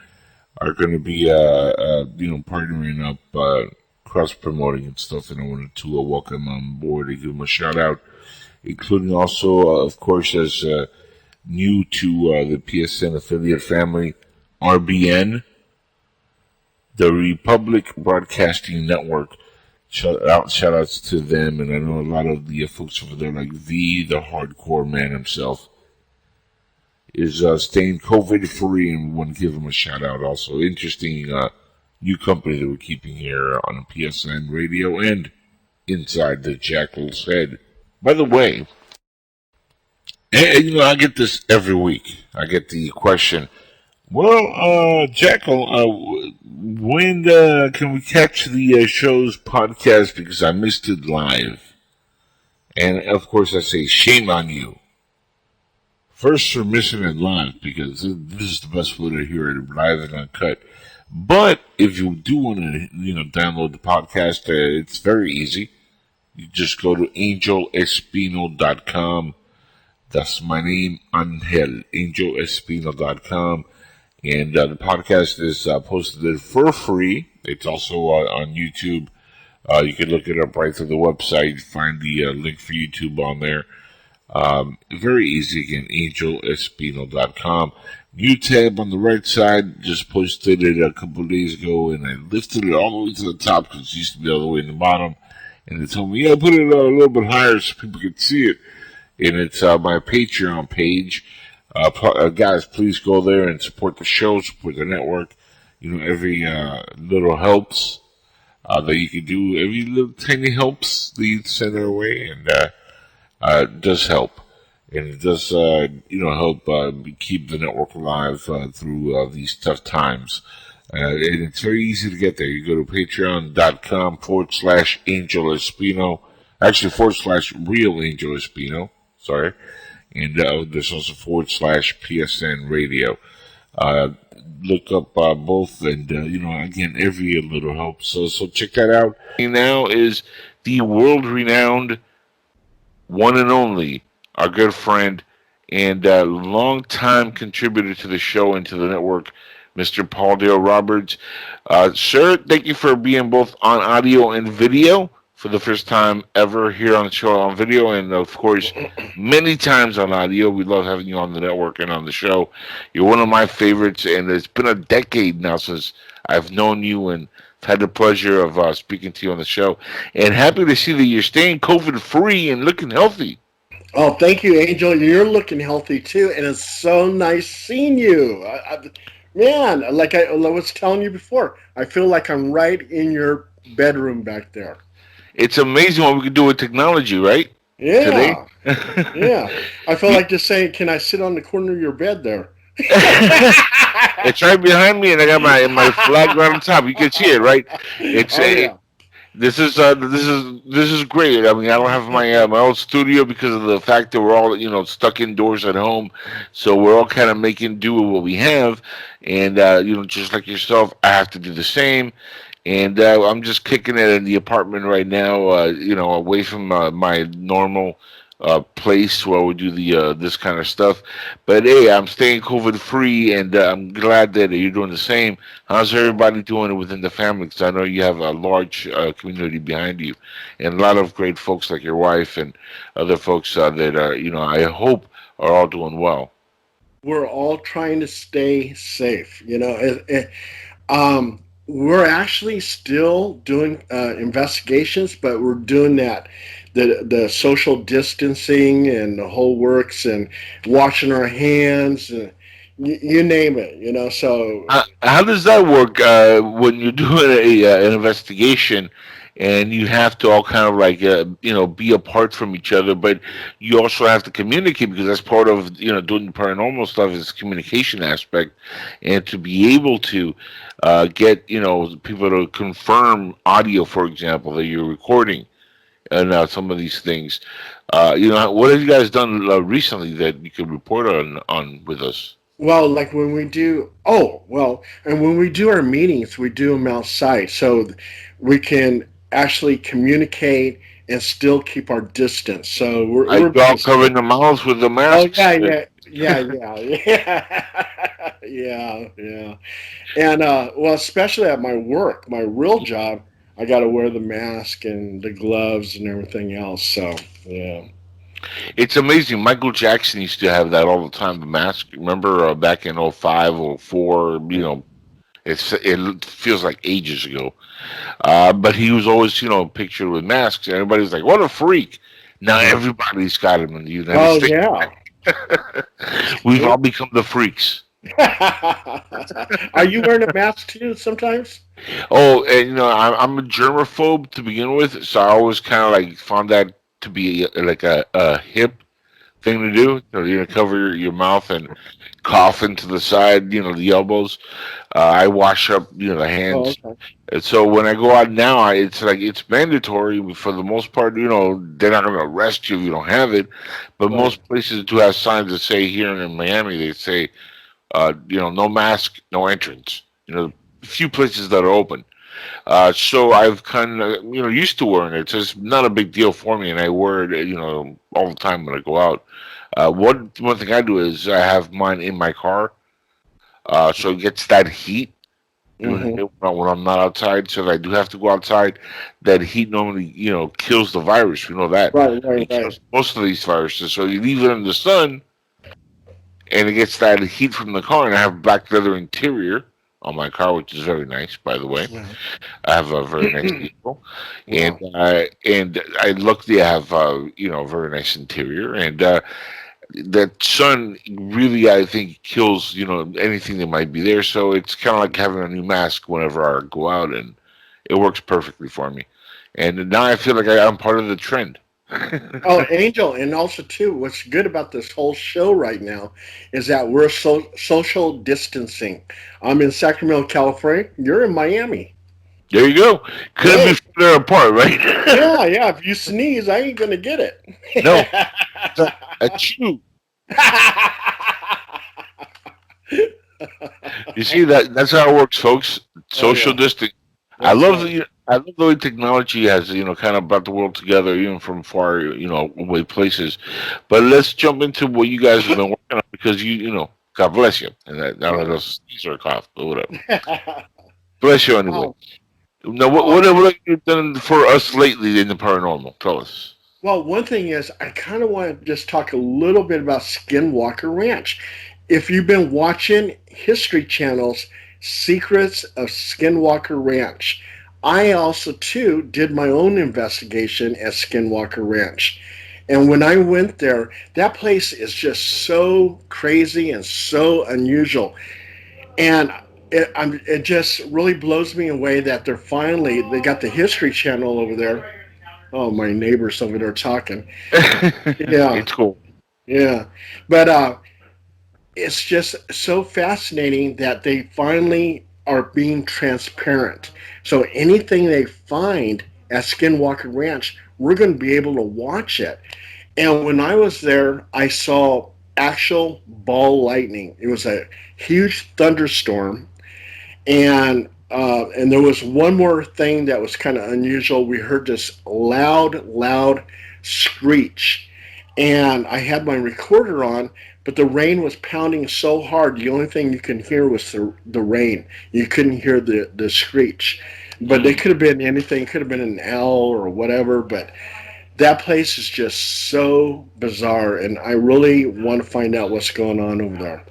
S6: are going to be, partnering up, cross-promoting and stuff, and I wanted to welcome on board and give them a shout-out, including also, of course, as new to the PSN affiliate family, RBN, the Republic Broadcasting Network. Shout-outs to them, and I know a lot of the folks over there, like the hardcore man himself, is staying COVID-free, and want to give him a shout-out also. Interesting new company that we're keeping here on PSN Radio and inside the Jackal's head. By the way, and, I get this every week. I get the question, well, Jackal, when can we catch the show's podcast, because I missed it live? And, of course, I say, shame on you. First for missing it live, because this is the best way to hear it live and uncut. But if you do want to, download the podcast, it's very easy. You just go to angelespino.com. That's my name, Angel, angelespino.com. And the podcast is posted for free. It's also on YouTube You can look it up right through the website. Find the link for YouTube on there. Very easy. Again, angelespino.com. New tab on the right side. Just posted it a couple of days ago, and I lifted it all the way to the top because it used to be all the way in the bottom. And they told me, yeah, put it a little bit higher so people could see it. And it's my Patreon page. Guys, please go there and support the show, support the network. Every little helps that you can do. Every little tiny helps that you send our way, and it does help. And it does, help keep the network alive through these tough times. And it's very easy to get there. You go to patreon.com/Angel Espino. Actually, /Real Angel Espino. Sorry. And there's also /PSN Radio. Look up both, and, again, every little helps. So check that out. Now is the world-renowned one and only, our good friend and long-time contributor to the show and to the network, Mr. Paul Dale Roberts. Sir, thank you for being both on audio and video for the first time ever here on the show on video, and of course, many times on audio. We love having you on the network and on the show. You're one of my favorites, and it's been a decade now since I've known you and had the pleasure of speaking to you on the show. And happy to see that you're staying COVID-free and looking healthy.
S8: Oh, thank you, Angel. You're looking healthy, too, and it's so nice seeing you. Man, like I was telling you before, I feel like I'm right in your bedroom back there.
S6: It's amazing what we can do with technology, right?
S8: Yeah.
S6: Today?
S8: Yeah. I feel like just saying, can I sit on the corner of your bed there?
S6: It's right behind me, and I got my flag right on top. You can see it, right? It's This is great. I mean, I don't have my own studio because of the fact that we're all stuck indoors at home, so we're all kind of making do with what we have, and just like yourself, I have to do the same. And I'm just kicking it in the apartment right now, away from my normal place where we do the this kind of stuff. But hey, I'm staying COVID free, and I'm glad that you're doing the same. How's everybody doing within the family? Because I know you have a large community behind you, and a lot of great folks like your wife and other folks that I hope are all doing well.
S8: We're all trying to stay safe. We're actually still doing investigations, but we're doing the social distancing and the whole works, and washing our hands, and you name it. So
S6: how does that work when you're doing an investigation? And you have to all kind of be apart from each other, but you also have to communicate, because that's part of doing the paranormal stuff is communication aspect, and to be able to get people to confirm audio, for example, that you're recording, and some of these things. What have you guys done recently that you could report on with us?
S8: Well, like when we do, and when we do our meetings, we do them outside, so we can actually communicate and still keep our distance. So we're
S6: all covering the mouths with the masks.
S8: Oh, yeah. And especially at my work, my real job, I got to wear the mask and the gloves and everything else. So yeah.
S6: It's amazing. Michael Jackson used to have that all the time, the mask. Remember back in 05, 04, it feels like ages ago. But he was always, pictured with masks. And everybody's like, what a freak. Now everybody's got him in the United States.
S8: Yeah.
S6: We've all become the freaks.
S8: Are you wearing a mask too sometimes?
S6: Oh, and I'm a germaphobe to begin with, so I always kind of found that to be like a hip thing to do. Cover your mouth and cough into the side, the elbows. I wash up, the hands.
S8: Oh, okay.
S6: And so when I go out now, it's mandatory for the most part. They're not going to arrest you if you don't have it, but most places do have signs that say, here in Miami, they say, no mask, no entrance. A few places that are open. So I've kind of, used to wearing it. So it's not a big deal for me, and I wear it, all the time when I go out. One thing I do is I have mine in my car, so it gets that heat.
S8: Mm-hmm.
S6: when I'm not outside. So if I do have to go outside, that heat normally, kills the virus. We know that.
S8: Right.
S6: It kills most of these viruses. So you leave it in the sun, and it gets that heat from the car. And I have black leather interior on my car, which is very nice, by the way.
S8: Yeah.
S6: I have a very nice vehicle,
S8: Wow.
S6: and I luckily I have a very nice interior, and that sun really, I think, kills anything that might be there. So it's kind of like having a new mask whenever I go out, and it works perfectly for me. And now I feel like I'm part of the trend.
S8: Oh, Angel, and also too, what's good about this whole show right now is that we're social distancing. I'm in Sacramento, California. You're in Miami.
S6: There you go. Couldn't be further apart, right?
S8: Yeah. If you sneeze, I ain't gonna get it.
S6: No, achoo. You see that? That's how it works, folks. Social distancing. I love the way technology has kind of brought the world together, even from far away places. But let's jump into what you guys have been working on, because God bless you, and I don't know if sneeze or a cough, but whatever. Bless you anyway. Now, what have you done for us lately in the paranormal? Tell us.
S8: Well, one thing is, I kind of want to just talk a little bit about Skinwalker Ranch. If you've been watching History Channel's Secrets of Skinwalker Ranch, I also, too, did my own investigation at Skinwalker Ranch. And when I went there, that place is just so crazy and so unusual. And it just really blows me away that they got the History Channel over there. Oh, my neighbor's over there talking. Yeah.
S6: It's cool.
S8: Yeah. But it's just so fascinating that they finally are being transparent. So anything they find at Skinwalker Ranch, we're going to be able to watch it. And when I was there, I saw actual ball lightning. It was a huge thunderstorm. And there was one more thing that was kind of unusual. We heard this loud screech. And I had my recorder on, but the rain was pounding so hard, the only thing you could hear was the rain. You couldn't hear the screech. But it could have been anything. It could have been an owl or whatever. But that place is just so bizarre, and I really want to find out what's going on over there.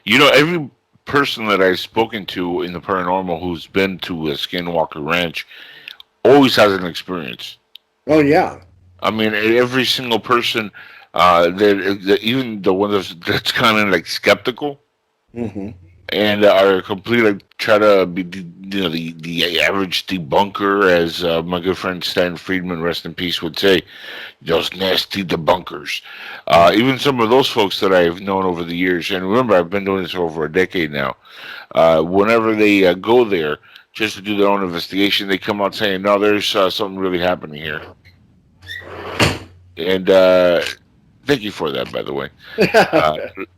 S6: Every person that I've spoken to in the paranormal who's been to a Skinwalker Ranch always has an experience.
S8: Oh, yeah.
S6: I mean, every single person, that even the one that's kind of like skeptical, and are completely try to be the average debunker, as my good friend Stan Friedman, rest in peace, would say, those nasty debunkers. Even some of those folks that I've known over the years, and remember, I've been doing this for over a decade now. Whenever they go there just to do their own investigation, they come out saying, "No, there's something really happening here." And thank you for that, by the way.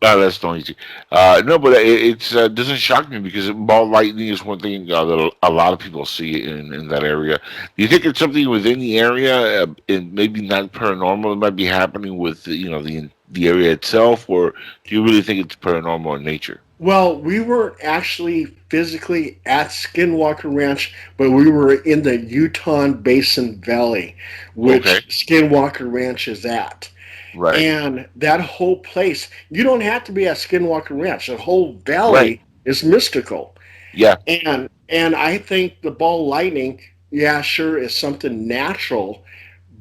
S6: That's not easy. No, but it doesn't shock me, because ball lightning is one thing that a lot of people see in that area. Do you think it's something within the area, and maybe not paranormal? It might be happening with the area itself, or do you really think it's paranormal in nature?
S8: Well, we weren't actually physically at Skinwalker Ranch, but we were in the Utah Basin Valley, which Skinwalker Ranch is at.
S6: Right.
S8: And that whole place, you don't have to be at Skinwalker Ranch. The whole valley is mystical.
S6: Yeah.
S8: And I think the ball lightning, yeah, sure, is something natural,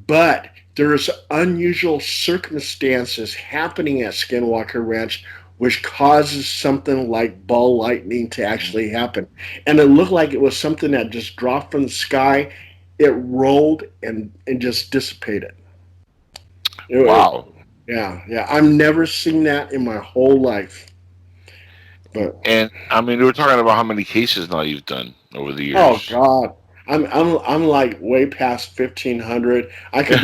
S8: but there's unusual circumstances happening at Skinwalker Ranch which causes something like ball lightning to actually happen. And it looked like it was something that just dropped from the sky. It rolled and just dissipated.
S6: Wow.
S8: Yeah. I've never seen that in my whole life.
S6: And I mean, we were talking about how many cases now you've done over the years.
S8: Oh God, I'm like way past 1,500. I could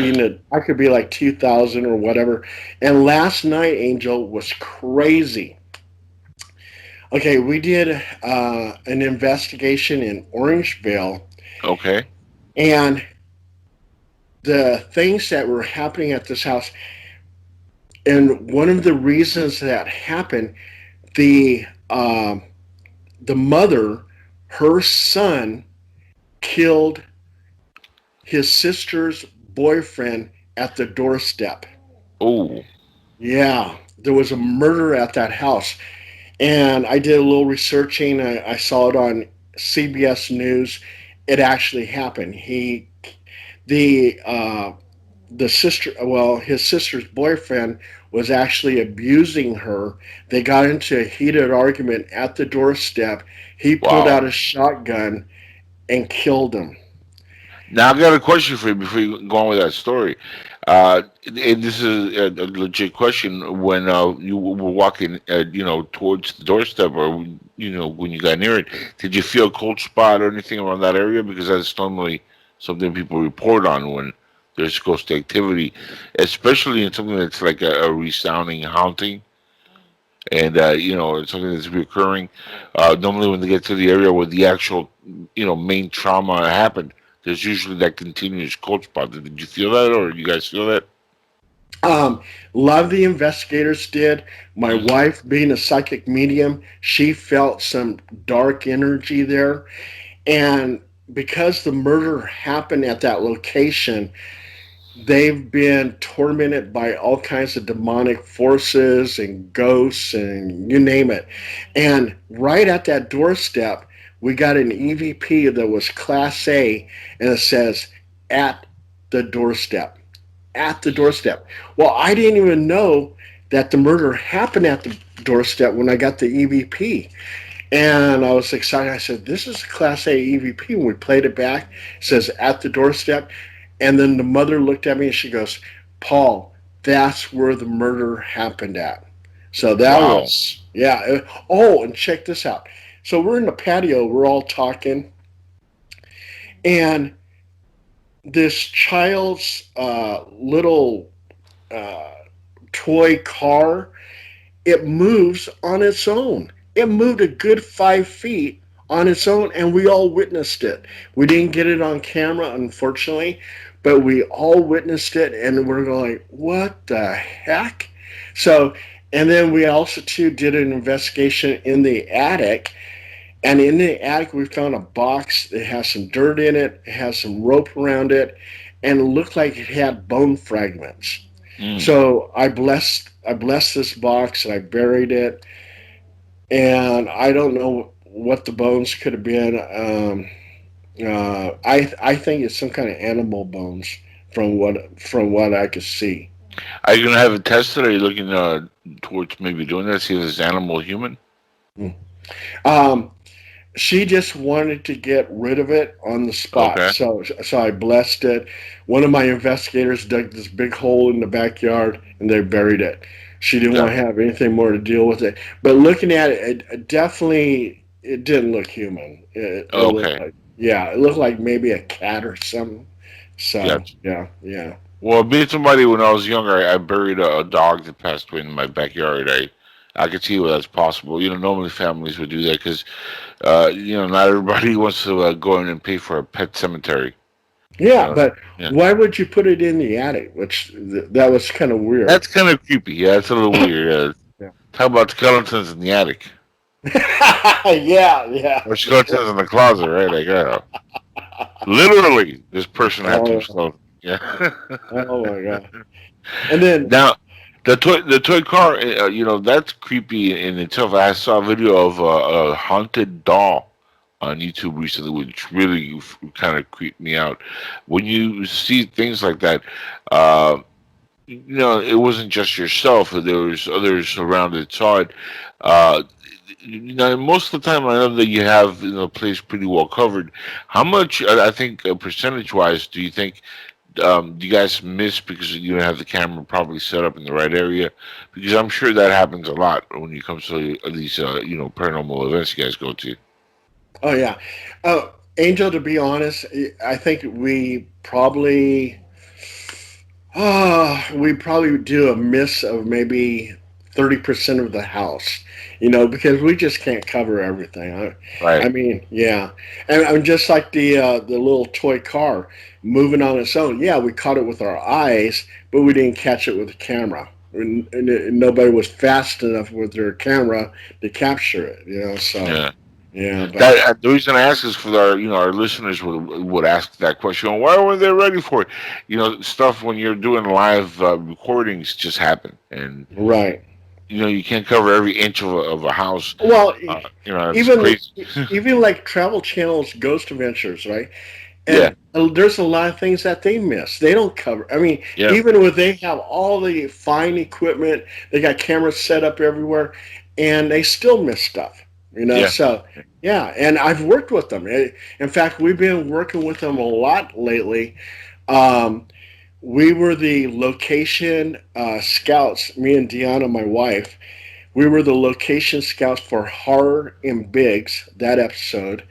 S8: be like 2,000 or whatever. And last night, Angel, was crazy. Okay, we did an investigation in Orangevale.
S6: Okay.
S8: And the things that were happening at this house, and one of the reasons that happened, the mother her son killed his sister's boyfriend at the doorstep.
S6: Oh,
S8: Yeah, there was a murder at that house. And I did a little researching. I saw it on CBS News. It actually happened. The the sister, well, his sister's boyfriend was actually abusing her. They got into a heated argument at the doorstep. He pulled
S6: wow.
S8: out a shotgun and killed him.
S6: Now I got a question for you before you go on with that story. And this is a legit question. When you were walking, towards the doorstep, or when you got near it, did you feel a cold spot or anything around that area? Because that's normally something people report on when there's ghost activity, especially in something that's like a resounding haunting, and it's something that's recurring. Normally, when they get to the area where the actual, main trauma happened, there's usually that continuous cold spot. Did you feel that, or you guys feel that?
S8: Um, a lot of the investigators did. My
S6: Hmm.
S8: wife, being a psychic medium, she felt some dark energy there. And because the murder happened at that location, they've been tormented by all kinds of demonic forces and ghosts and you name it. And right at that doorstep, we got an EVP that was Class A, and it says, at the doorstep. At the doorstep. Well, I didn't even know that the murder happened at the doorstep when I got the EVP. And I was excited. I said, this is a Class A EVP. And we played it back. It says, at the doorstep. And then the mother looked at me and she goes, Paul, that's where the murder happened at. So that
S6: Wow.
S8: was, yeah. Oh, and check this out. So we're in the patio. We're all talking. And this child's little uh, toy car, it moves on its own. It moved a good 5 feet on its own, and we all witnessed it. We didn't get it on camera, unfortunately, but we all witnessed it, and we're going, what the heck? So, and then we also, too, did an investigation in the attic. And in the attic, we found a box that has some dirt in it, it has some rope around it, and it looked like it had bone fragments.
S6: Mm.
S8: So I blessed this box and I buried it, and I don't know what the bones could have been. I think it's some kind of animal bones from what I could see.
S6: Are you gonna have it tested? Or are you looking towards maybe doing that? See if it's animal, or human.
S8: Mm. Um, she just wanted to get rid of it on the spot,
S6: Okay.
S8: so I blessed it. One of my investigators dug this big hole in the backyard and they buried it. She didn't want
S6: Yeah.
S8: to have anything more to deal with it. But looking at it, it definitely it didn't look human. It looked
S6: Okay.
S8: like, yeah, it looked like maybe a cat or something. So
S6: Gotcha.
S8: yeah, yeah.
S6: Well, being somebody when I was younger, I buried a dog that passed away in my backyard. I could see where that's possible. Normally families would do that because not everybody wants to go in and pay for a pet cemetery.
S8: Yeah,
S6: Uh,
S8: but
S6: yeah.
S8: why would you put it in the attic? Which that was kind of
S6: That's
S8: weird.
S6: kind of creepy. Yeah, it's a little weird. Talk about skeletons in the attic
S8: Yeah, yeah.
S6: or skeletons in the closet, right? Like, literally, this person had two
S8: Oh,
S6: skeletons. Yeah.
S8: oh my god. And then,
S6: Now, the toy car, that's creepy in itself. I saw a video of a haunted doll on YouTube recently, which really kind of creeped me out. When you see things like that, uh, it wasn't just yourself. There was others around that saw it. Uh, most of the time, I know that you have the place pretty well covered. How much, I think, percentage-wise, do you think do you guys miss because you don't have the camera probably set up in the right area? Because I'm sure that happens a lot when it comes to these, paranormal events you guys go to.
S8: oh yeah, Angel. To be honest, I think we probably do a miss of maybe 30% of the house. Because we just can't cover everything. I
S6: Right.
S8: mean, yeah, and just like the little toy car moving on its own. Yeah, we caught it with our eyes, but we didn't catch it with a camera. And nobody was fast enough with their camera to capture it. So
S6: Yeah.
S8: Yeah, but
S6: That the reason I ask is for our listeners would ask that question. Why weren't they ready for it? Stuff when you're doing live recordings just happen, and
S8: right.
S6: you can't cover every inch of a house.
S8: Well,
S6: It's
S8: even
S6: crazy.
S8: even like Travel Channel's Ghost Adventures, right?
S6: Yeah,
S8: And there's a lot of things that they miss. They don't cover. I mean,
S6: yeah,
S8: even when they have all the fine equipment, they got cameras set up everywhere, and they still miss stuff.
S6: yeah.
S8: So yeah. And I've worked with them. In fact, we've been working with them a lot lately. Um, we were the location scouts. Me and Deanna, my wife, we were the location scouts for Horror in Biggs that episode,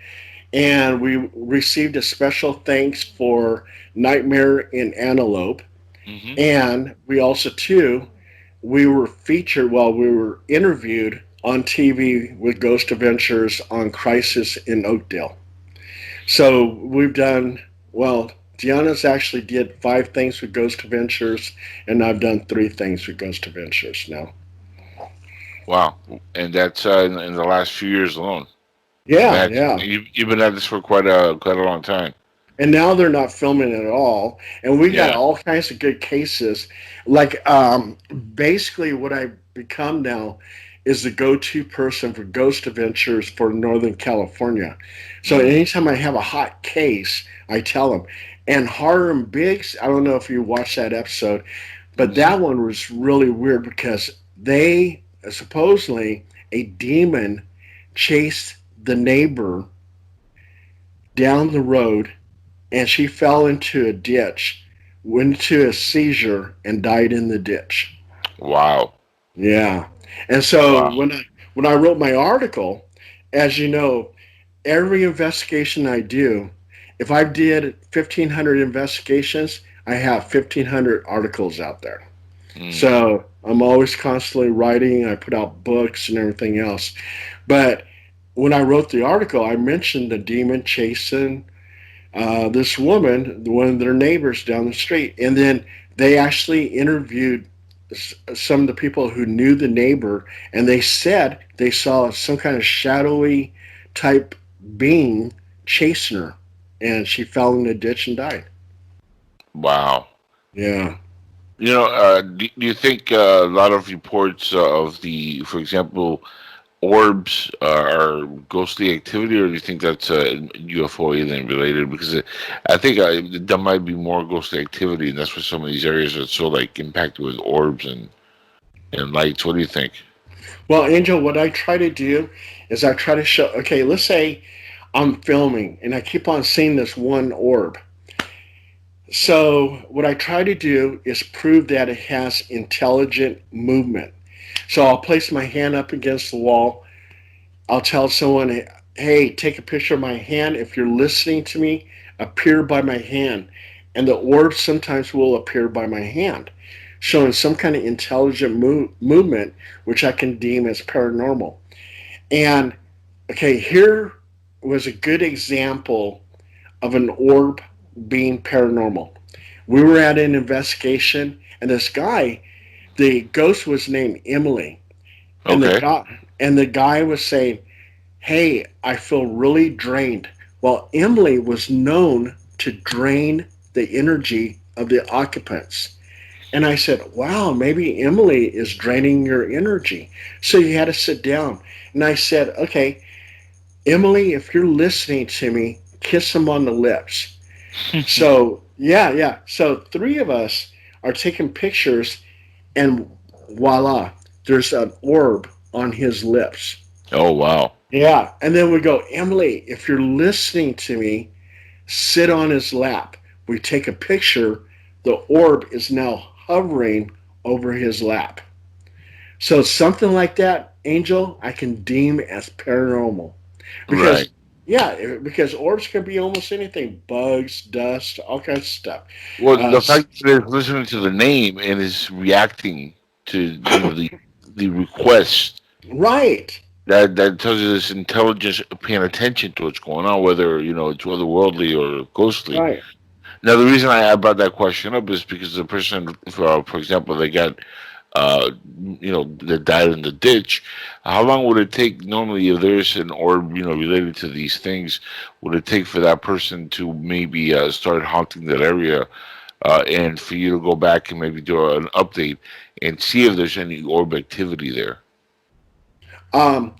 S8: and we received a special thanks for Nightmare in Antelope.
S6: Hmm.
S8: And we also, too, we were featured, we were interviewed on TV with Ghost Adventures on Crisis in Oakdale. So we've done, Deanna's actually did 5 things with Ghost Adventures, and I've done 3 things with Ghost Adventures now.
S6: Wow, and that's in the last few years alone.
S8: Yeah,
S6: Imagine
S8: yeah.
S6: you've been at this for quite a long time.
S8: And now they're not filming at all, and we got
S6: Yeah.
S8: all kinds of good cases. Like basically what I become now is the go-to person for Ghost Adventures for Northern California. So
S6: Mm.
S8: anytime I have a hot case, I tell them. And Horror and Biggs, I don't know if you watched that episode, but
S6: Mhm.
S8: that one was really weird because they supposedly a demon chased the neighbor down the road, and she fell into a ditch, went into a seizure, and died in the ditch.
S6: Wow,
S8: Yeah. And so
S6: wow.
S8: when I wrote my article, as you know, every investigation I do, if I did 1,500 investigations, I have 1,500 articles out there.
S6: Mm.
S8: So I'm always constantly writing. I put out books and everything else. But when I wrote the article, I mentioned the demon chasing this woman, one of their neighbors down the street. And then they actually interviewed some of the people who knew the neighbor, and they said they saw some kind of shadowy type being chasing her, and she fell in a ditch and died.
S6: Wow.
S8: Yeah.
S6: Do you think a lot of reports of for example, orbs are ghostly activity, or do you think that's UFO alien related? Because I think there might be more ghostly activity, and that's why some of these areas are so impacted with orbs and lights. What do you think?
S8: Well, Angel, what I try to do is I try to show, okay, let's say I'm filming and I keep on seeing this one orb. So what I try to do is prove that it has intelligent movement. So I'll place my hand up against the wall. I'll tell someone, hey, take a picture of my hand. If you're listening to me, appear by my hand. And the orb sometimes will appear by my hand, showing some kind of intelligent movement, which I can deem as paranormal. And, okay, here was a good example of an orb being paranormal. We were at an investigation, and this guy, the ghost was named Emily, and
S6: Okay.
S8: the guy was saying, "Hey, I feel really drained." Well, Emily was known to drain the energy of the occupants. And I said, "Wow, maybe Emily is draining your energy." So you had to sit down. And I said, "Okay, Emily, if you're listening to me, kiss him on the lips." So, yeah. So 3 of us are taking pictures, and voila, there's an orb on his lips.
S6: Oh wow.
S8: Yeah. And then we go, "Emily, if you're listening to me, sit on his lap." We take a picture. The orb is now hovering over his lap. So something like that, Angel, I can deem as paranormal. Because
S6: Right.
S8: yeah, because orbs can be almost anything: bugs, dust, all kinds of stuff.
S6: Well,
S8: Uh,
S6: the fact that they're listening to the name and is reacting to the request,
S8: right.
S6: that tells you this intelligence paying attention to what's going on, whether it's otherworldly or ghostly.
S8: Right.
S6: Now, the reason I brought that question up is because the person, for example, they got that died in the ditch. How long would it take normally if there's an orb, related to these things? Would it take for that person to maybe start haunting that area, and for you to go back and maybe do an update and see if there's any orb activity there?
S8: Um,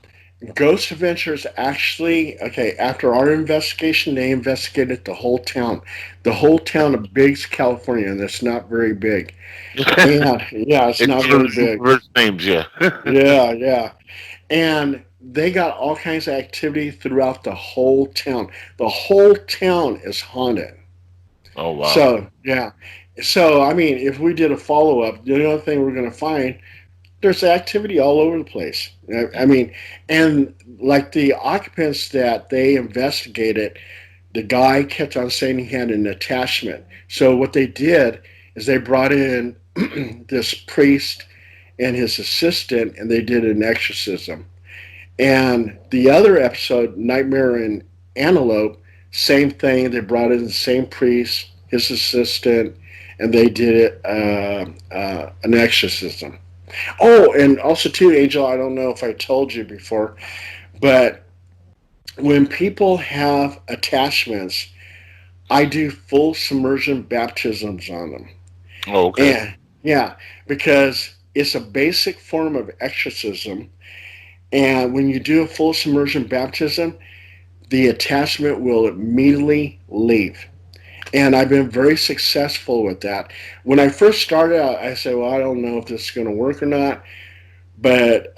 S8: Ghost Adventures actually, okay, after our investigation, they investigated the whole town. The whole town of Biggs, California, and it's not very big. And yeah, it's
S6: It's
S8: not very big.
S6: first names, yeah.
S8: Yeah, yeah. And they got all kinds of activity throughout the whole town. The whole town is haunted.
S6: Oh wow.
S8: So, yeah. So, I mean, if we did a follow up, the other thing we're going to find, there's activity all over the place. I mean, and like the occupants that they investigated, the guy kept on saying he had an attachment. So, what they did is they brought in this priest and his assistant, and they did an exorcism. And the other episode, Nightmare in Antelope, same thing. They brought in the same priest, his assistant, and they did it an exorcism. Oh, and also too, Angel. I don't know if I told you before, but when people have attachments, I do full submersion baptisms on them.
S6: Oh, okay.
S8: And yeah, because it's a basic form of exorcism. And when you do a full submersion baptism, the attachment will immediately leave. And I've been very successful with that. When I first started out, I said, well, I don't know if this is going to work or not. But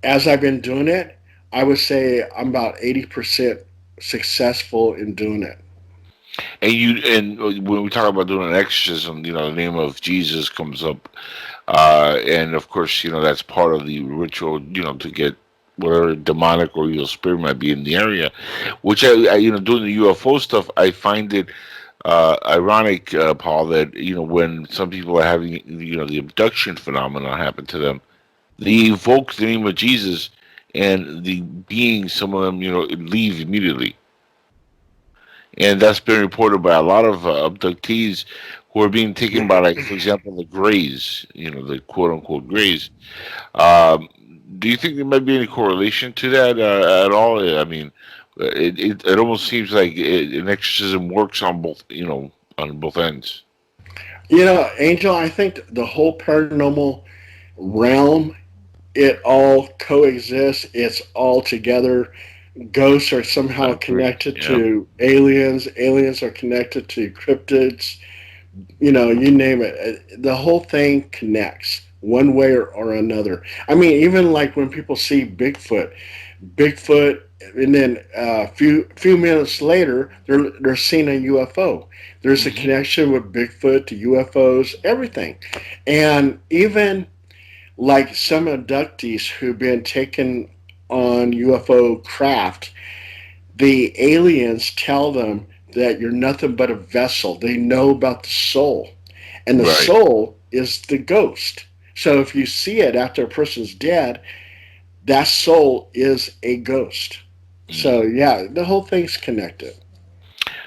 S8: as I've been doing it, I would say I'm about 80% successful in doing it.
S6: And when we talk about doing an exorcism, the name of Jesus comes up, and of course, that's part of the ritual, to get whatever demonic or evil spirit might be in the area. Which doing the UFO stuff, I find it ironic, Paul, that when some people are having the abduction phenomenon happen to them, they evoke the name of Jesus, and the beings, some of them, leave immediately. And that's been reported by a lot of abductees who are being taken by, like, for example, the Greys, the quote unquote Greys. Um, do you think there might be any correlation to that at all? I mean, it almost seems like an exorcism works on both, on both ends.
S8: Angel, I think the whole paranormal realm, it all coexists. It's all together. Ghosts are somehow connected
S6: Yeah.
S8: to aliens. Aliens are connected to cryptids. You name it. The whole thing connects one way or another. I mean, even like when people see Bigfoot, and then a few minutes later, they're seeing a UFO. There's a connection with Bigfoot to UFOs, everything, and even like some abductees who've been taken on UFO craft, the aliens tell them that you're nothing but a vessel. They know about the soul, and the
S6: Right.
S8: soul is the ghost. So if you see it after a person's dead, that soul is a ghost. So yeah, the whole thing's connected.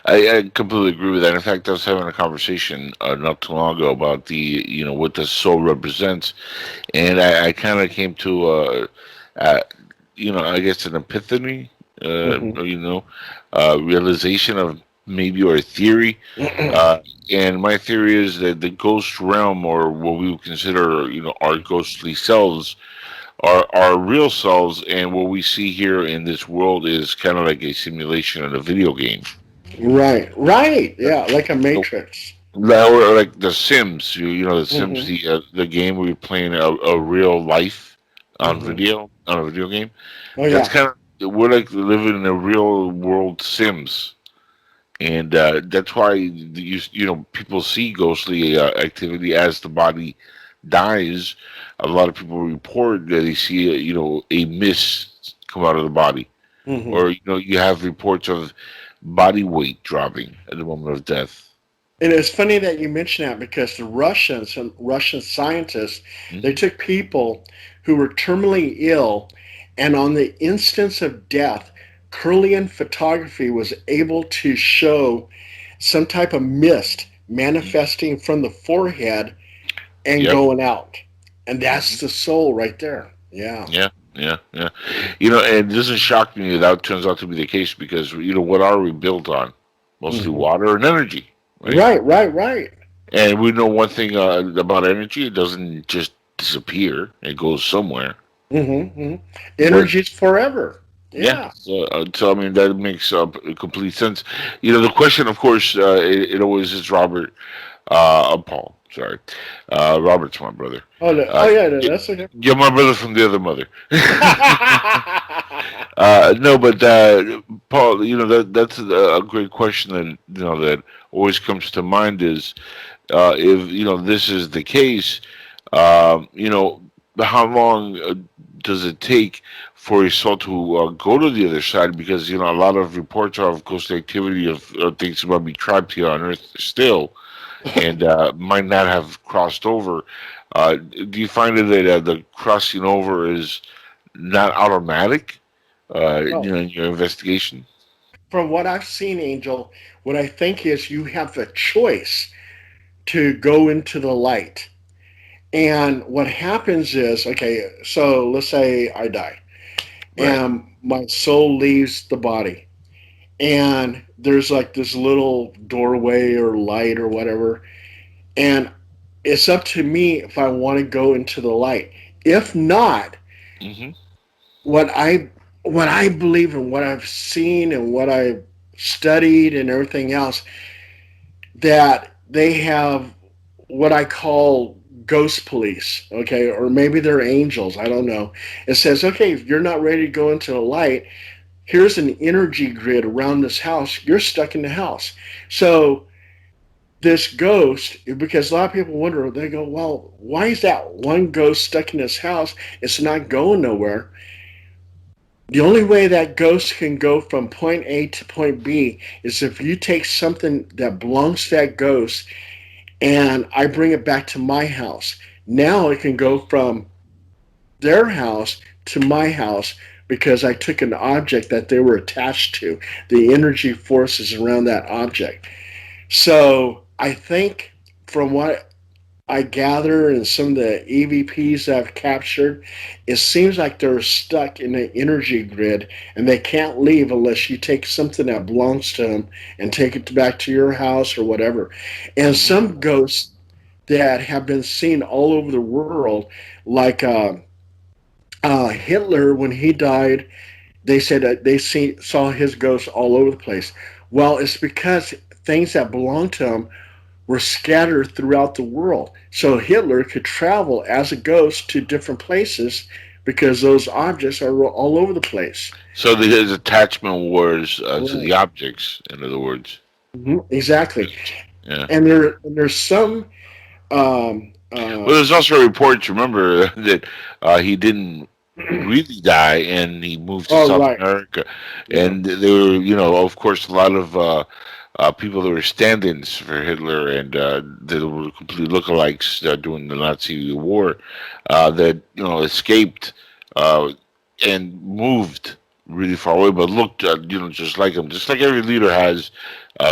S6: I completely agree with that. In fact, I was having a conversation not too long ago about what the soul represents, and I kind of came to uh, I guess an epiphany,
S8: Hmm.
S6: or, realization of maybe, or a theory. Uh, and my theory is that the ghost realm, or what we would consider, our ghostly selves, are our real selves, and what we see here in this world is kind of like a simulation of a video game.
S8: Right, right. Yeah, like a
S6: So,
S8: Matrix.
S6: or like The Sims, the Sims,
S8: Hmm.
S6: the game where you're playing a real life
S8: Hmm.
S6: on a video game.
S8: Oh
S6: That's
S8: yeah.
S6: kind of, we're like living in a real world Sims, and that's why people see ghostly activity as the body dies. A lot of people report that they see a mist come out of the body,
S8: Hmm.
S6: or you have reports of body weight dropping at the moment of death.
S8: And it's funny that you mention that because the Russians and Russian scientists, they
S6: Hmm.
S8: took people who were terminally ill, and on the instance of death, Kirlian photography was able to show some type of mist manifesting from the forehead and
S6: Yep.
S8: going out. And that's the soul right there. Yeah.
S6: Yeah, yeah, yeah. And it doesn't shock me that turns out to be the case because what are we built on? Mostly
S8: Hmm.
S6: water and energy, right?
S8: Right, right, right.
S6: And we know one thing about energy: it doesn't just disappear; it goes somewhere.
S8: Hmm.
S6: But
S8: Energy's forever.
S6: yeah,
S8: Yeah.
S6: so I mean that makes complete sense. The question, of course, it always is Robert, Paul. Sorry, Robert's my brother.
S8: Oh, no. Oh
S6: Uh,
S8: yeah, no, that's okay.
S6: you're my brother from the other mother. No, but Paul, that's a great question that that always comes to mind is if this is the case, you know, how long does it take for a soul to go to the other side? Because a lot of reports are of ghost activity of things that might be trapped here on Earth still, and might not have crossed over. Do you find that the crossing over is not automatic?
S8: Oh,
S6: In your investigation.
S8: from what I've seen, Angel, what I think is you have the choice to go into the light. And what happens is, okay, so let's say I die
S6: Right.
S8: and my soul leaves the body. And there's like this little doorway or light or whatever. And it's up to me if I want to go into the light. If not,
S6: Hmm.
S8: what I believe and what I've seen and what I've studied and everything else, that they have what I call ghost police, okay, or maybe they're angels, I don't know. It says, okay, if you're not ready to go into the light, here's an energy grid around this house. You're stuck in the house. So this ghost, because a lot of people wonder, they go, well, why is that one ghost stuck in this house? It's not going nowhere. The only way that ghost can go from point A to point B is if you take something that belongs to that ghost and I bring it back to my house. Now it can go from their house to my house because I took an object that they were attached to, the energy forces around that object. So I think from what I gather and some of the EVPs that I've captured, it seems like they're stuck in the energy grid and they can't leave unless you take something that belongs to them and take it back to your house or whatever. And
S6: Hmm.
S8: some ghosts that have been seen all over the world, like Hitler, when he died, they said that saw his ghost all over the place. Well, it's because things that belonged to him were scattered throughout the world. So Hitler could travel as a ghost to different places because those objects are all over the place.
S6: So his attachment was to the
S8: Right.
S6: objects. In other words.
S8: Exactly.
S6: Yeah.
S8: And there's some um,
S6: Well,
S8: uh,
S6: there's also reports. Remember that he didn't really die, and he moved to
S8: oh
S6: South
S8: right,
S6: America,
S8: yeah,
S6: and there were, of course, a lot of people that were stand-ins for Hitler, and that were complete lookalikes during the Nazi war that escaped uh, and moved really far away, but looked just like him. Just like every leader has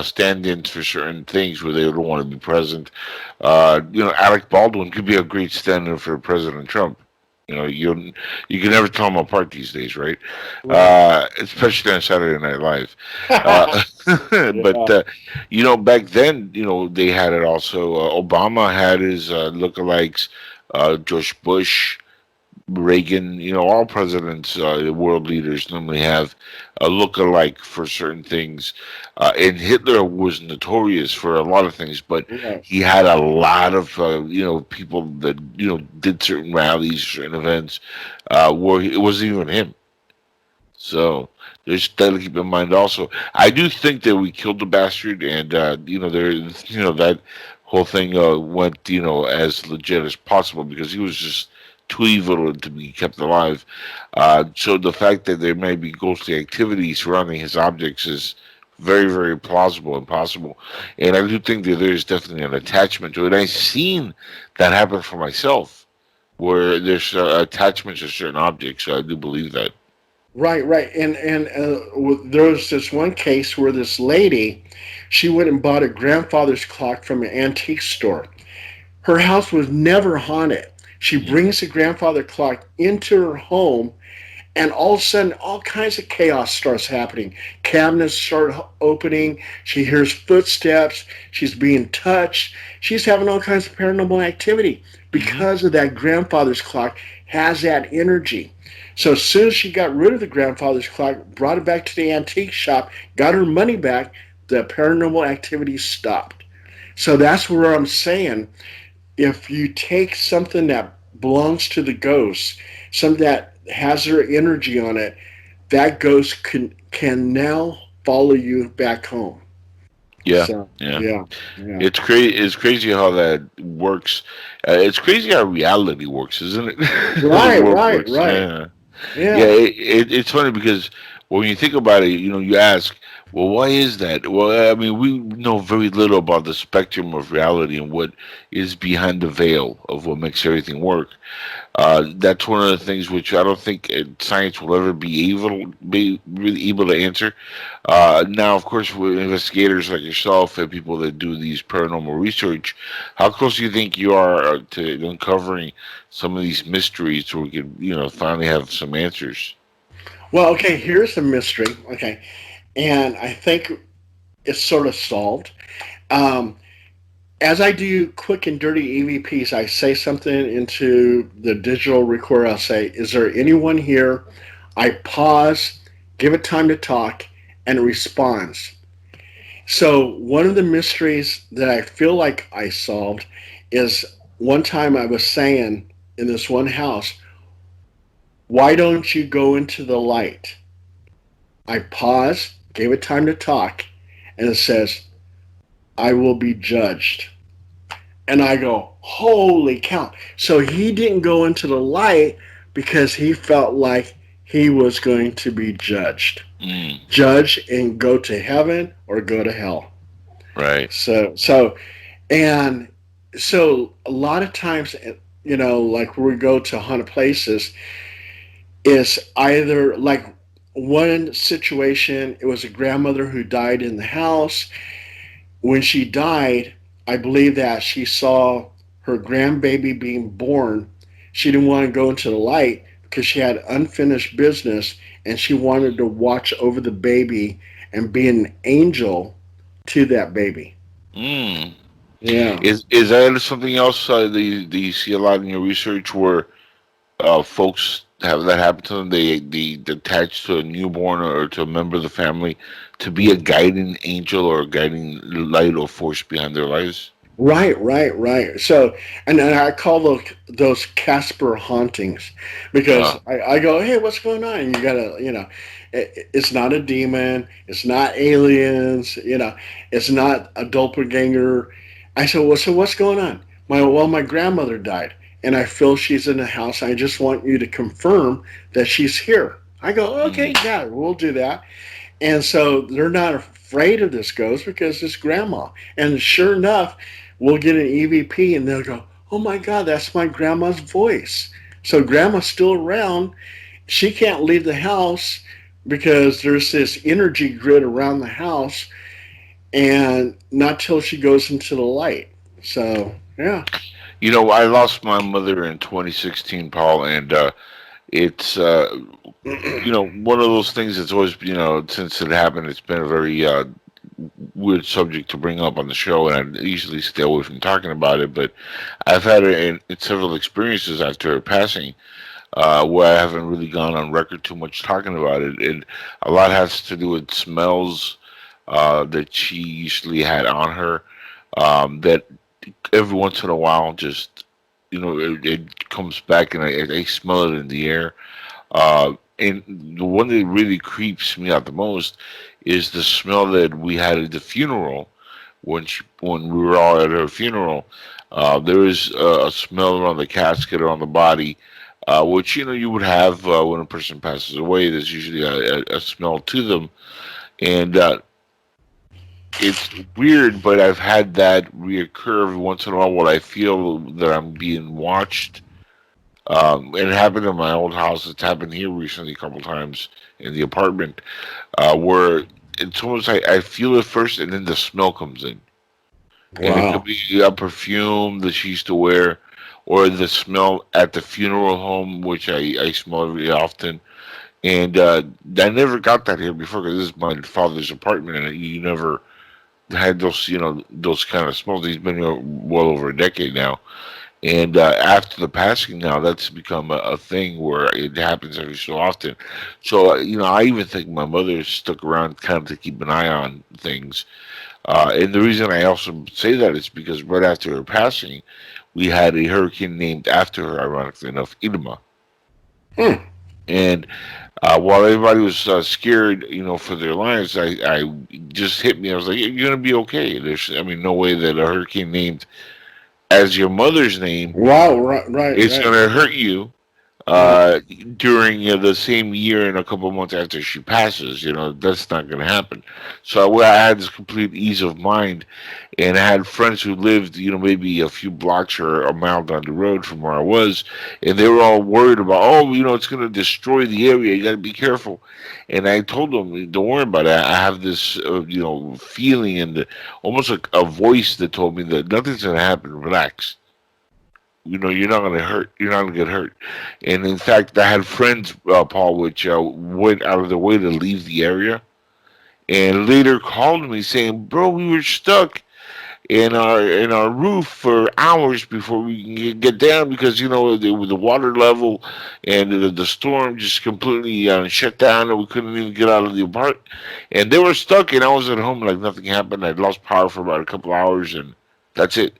S6: stand-ins for certain things where they don't want to be present. Alec Baldwin could be a great stand-in for President Trump. You can never tell them apart these days, right?
S8: right.
S6: Especially on Saturday Night Live. Uh, but
S8: Yeah.
S6: back then, they had it also. Obama had his lookalikes. George Bush, Reagan, all presidents, world leaders normally have a look-alike for certain things. And Hitler was notorious for a lot of things, but
S8: Right.
S6: he had a lot of, people that, did certain rallies, certain events, where it wasn't even him. So there's that to keep in mind also. I do think that we killed the bastard, and, that whole thing went, as legit as possible because he was just too evil to be kept alive. So the fact that there may be ghostly activity surrounding his objects is very, very plausible and possible. And I do think that there's definitely an attachment to it. I've seen that happen for myself, where there's attachments to certain objects. So I do believe that.
S8: Right, right, there was this one case where this lady, she went and bought a grandfather's clock from an antique store. Her house was never haunted. She brings the grandfather clock into her home, and all of a sudden, all kinds of chaos starts happening. Cabinets start opening. She hears footsteps. She's being touched. She's having all kinds of paranormal activity because of that grandfather's clock has that energy. So as soon as she got rid of the grandfather's clock, brought it back to the antique shop, got her money back, the paranormal activity stopped. So that's where I'm saying, if you take something that belongs to the ghost, something that has their energy on it, that ghost can now follow you back home.
S6: Yeah,
S8: So,
S6: yeah.
S8: yeah.
S6: It's crazy. It's crazy how that works. It's crazy how reality works, isn't it? How the
S8: Right,
S6: world
S8: right,
S6: works.
S8: right.
S6: Yeah. Yeah,
S8: Yeah.
S6: it's funny because when you think about it, you ask, well, why is that? Well, I mean, we know very little about the spectrum of reality and what is behind the veil of what makes everything work. That's one of the things which I don't think science will ever be really able to answer. Now, of course, with investigators like yourself and people that do these paranormal research, how close do you think you are to uncovering some of these mysteries, so we could, finally have some answers?
S8: Well, okay, here's a mystery. Okay. And I think it's sort of solved. Um, as I do quick and dirty EVPs, I say something into the digital recorder. I'll say, is there anyone here? I pause, give it time to talk, and it responds. So, one of the mysteries that I feel like I solved is one time I was saying in this one house, why don't you go into the light? I paused, gave it time to talk, and it says, I will be judged. And I go, holy cow. So he didn't go into the light because he felt like he was going to be judged.
S6: Mm,
S8: Judged and go to heaven or go to hell.
S6: right.
S8: And so a lot of times, like when we go to haunted places, is either like one situation, it was a grandmother who died in the house. When she died, I believe that she saw her grandbaby being born. She didn't want to go into the light because she had unfinished business and she wanted to watch over the baby and be an angel to that baby.
S6: Mm.
S8: Yeah.
S6: Is that something else? Do you see a lot in your research where folks have that happen to them? They attach to a newborn or to a member of the family to be a guiding angel or a guiding light or force behind their lives.
S8: Right, right, right. So, and I call those Casper hauntings because
S6: Uh,
S8: I go, hey, what's going on? And you gotta, it's not a demon, it's not aliens, it's not a doppelganger. I said, well, so what's going on? My grandmother died, and I feel she's in the house. I just want you to confirm that she's here. I go, okay,
S6: mm,
S8: yeah, we'll do that. And so they're not afraid of this ghost because it's grandma. And sure enough, we'll get an EVP and they'll go, oh my God, that's my grandma's voice. So grandma's still around. She can't leave the house because there's this energy grid around the house and not till she goes into the light. So, yeah.
S6: I lost my mother in 2016, Paul, and it's one of those things that's always, since it happened, it's been a very weird subject to bring up on the show, and I usually stay away from talking about it. But I've had several experiences after her passing, where I haven't really gone on record too much talking about it. And a lot has to do with smells that she usually had on her, that every once in a while just, it comes back, and I smell it in the air. And the one that really creeps me out the most is the smell that we had at the funeral when we were all at her funeral. There is a smell around the casket or on the body, which you would have when a person passes away. There's usually a smell to them, and it's weird. But I've had that reoccur every once in a while when I feel that I'm being watched. It happened in my old house. It's happened here recently a couple times in the apartment, where it's almost like I feel it first, and then the smell comes in, and it could
S8: Wow.
S6: be a perfume that she used to wear, or the smell at the funeral home, which I smell very often. And I never got that here before because this is my father's apartment, and you never had those, those kind of smells. He's been here well over a decade now. And after the passing now, that's become a thing where it happens every so often. So, I even think my mother stuck around kind of to keep an eye on things. And the reason I also say that is because right after her passing, we had a hurricane named after her, ironically enough, Irma. And while everybody was scared, for their lives, I just hit me. I was like, "You're gonna be okay." No way that a hurricane named as your mother's name,
S8: wow, right,
S6: it's gonna hurt you during the same year and a couple of months after she passes. That's not going to happen. So I had this complete ease of mind, and I had friends who lived, maybe a few blocks or a mile down the road from where I was, and they were all worried about, it's going to destroy the area. You got to be careful. And I told them, don't worry about it. I have this, feeling and almost like a voice that told me that nothing's going to happen. Relax. You're not gonna hurt. You're not gonna get hurt. And in fact, I had friends, Paul, which went out of their way to leave the area, and later called me saying, "Bro, we were stuck in our roof for hours before we can get down because the water level and the storm just completely shut down, and we couldn't even get out of the apartment. And they were stuck, and I was at home like nothing happened. I'd lost power for about a couple hours, and that's it."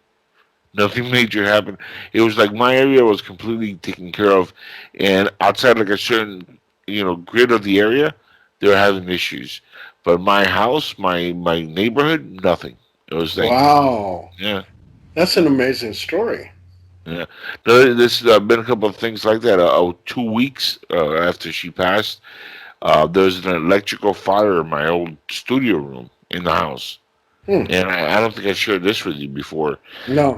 S6: Nothing major happened. It was like my area was completely taken care of, and outside like a certain, grid of the area, they were having issues. But my house, my neighborhood, nothing. It was like,
S8: wow,
S6: yeah,
S8: that's an amazing story.
S6: yeah. There's been a couple of things like that. 2 weeks after she passed, there was an electrical fire in my old studio room in the house. And I don't think I shared this with you before.
S8: No.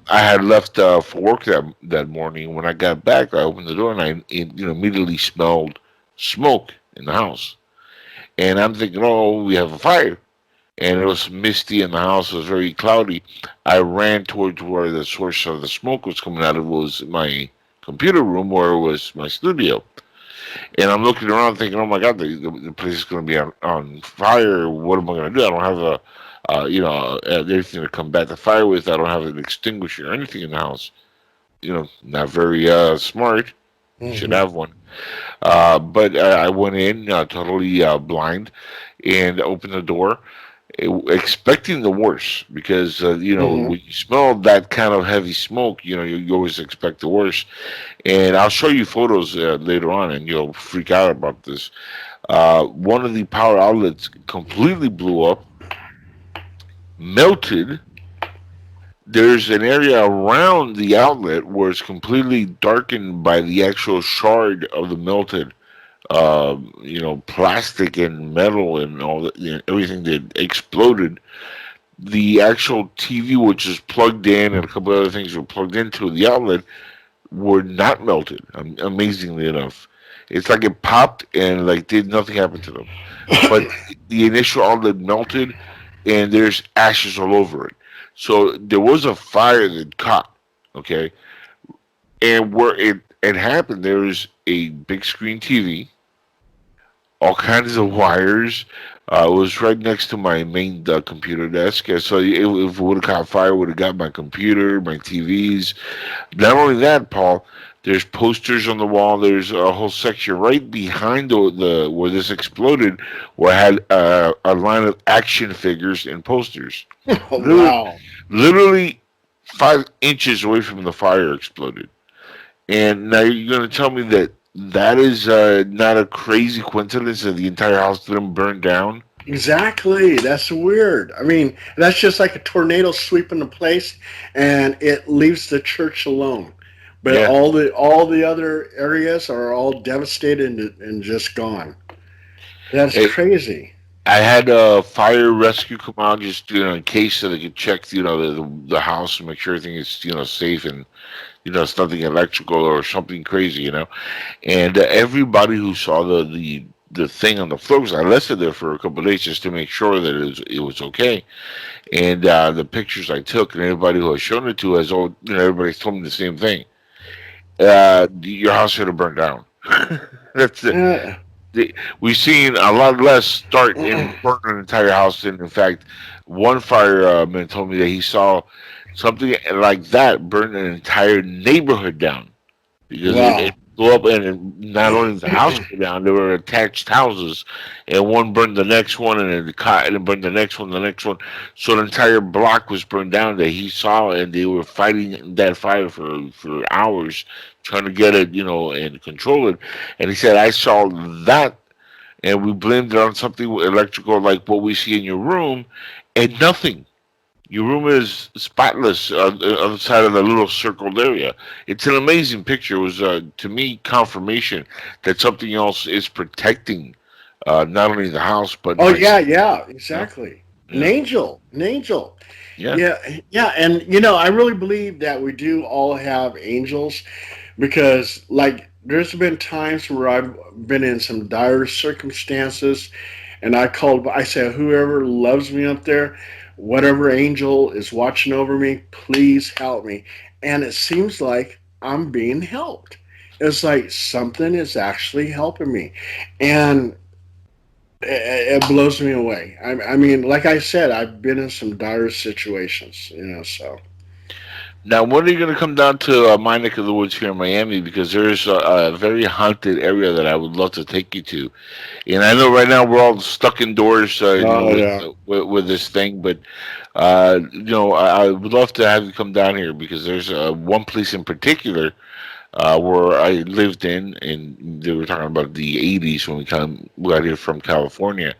S6: I had left for work that morning. When I got back, I opened the door and I immediately smelled smoke in the house. And I'm thinking, oh, we have a fire. And it was misty in the house. It was very cloudy. I ran towards where the source of the smoke was coming out of. It was my computer room where it was my studio. And I'm looking around thinking, oh my God, the place is going to be on fire. What am I going to do? I don't have anything to come back to fire with. I don't have an extinguisher or anything in the house. Not very smart. Should have one. But I went in totally blind and opened the door, expecting the worst because when you smell that kind of heavy smoke, you always expect the worst. And I'll show you photos later on, and you'll freak out about this. One of the power outlets completely blew up. Melted. There's an area around the outlet where it's completely darkened by the actual shard of the melted, plastic and metal and all that, everything that exploded. The actual TV, which is plugged in, and a couple of other things were plugged into the outlet, were not melted. Amazingly enough, it's like it popped and like did nothing happen to them, but the initial outlet melted. And there's ashes all over it. So there was a fire that caught, okay? And where it happened, there was a big screen TV, all kinds of wires. It was right next to my main computer desk. So if it would have caught fire, it would have got my computer, my TVs. Not only that, Paul, there's posters on the wall. There's a whole section right behind the where this exploded, where I had a line of action figures and posters.
S8: Oh, wow!
S6: Literally 5 inches away from the fire exploded. And now you're going to tell me that is not a crazy coincidence that the entire house didn't burn down?
S8: Exactly. That's weird. I mean, that's just like a tornado sweeping the place, and it leaves the church alone. But all the other areas are all devastated and just gone. That's crazy.
S6: I had a fire rescue come out just in case so they could check the house and make sure everything is safe and it's nothing electrical or something crazy. And everybody who saw the the thing on the floor because I left it there for a couple of days just to make sure that it was okay. And the pictures I took and everybody who I shown it to has all everybody's told me the same thing. Your house should have burned down. That's it. We've seen a lot less start and burn an entire house. And in fact, one fireman told me that he saw something like that burn an entire neighborhood down because it blew up, and not only the house went down, there were attached houses, and one burned the next one, and then and burned the next one, the next one. So the entire block was burned down that he saw, and they were fighting that fire for hours, trying to get it, and control it. And he said, I saw that, and we blamed it on something electrical like what we see in your room, and nothing. Your room is spotless on the other side of the little circled area. It's an amazing picture. It was, to me, confirmation that something else is protecting not only the house, but...
S8: Oh, yeah, exactly. Yeah. An angel.
S6: Yeah.
S8: Yeah, and, I really believe that we do all have angels because, there's been times where I've been in some dire circumstances, and I said, whoever loves me up there, whatever angel is watching over me, please help me. And it seems like I'm being helped. It's like something is actually helping me. And it blows me away. I mean, like I said, I've been in some dire situations, so.
S6: Now, when are you going to come down to my neck of the woods here in Miami? Because there's a very haunted area that I would love to take you to. And I know right now we're all stuck indoors with this thing, but I would love to have you come down here because there's one place in particular where I lived in, and they were talking about the 80s when we got here from California,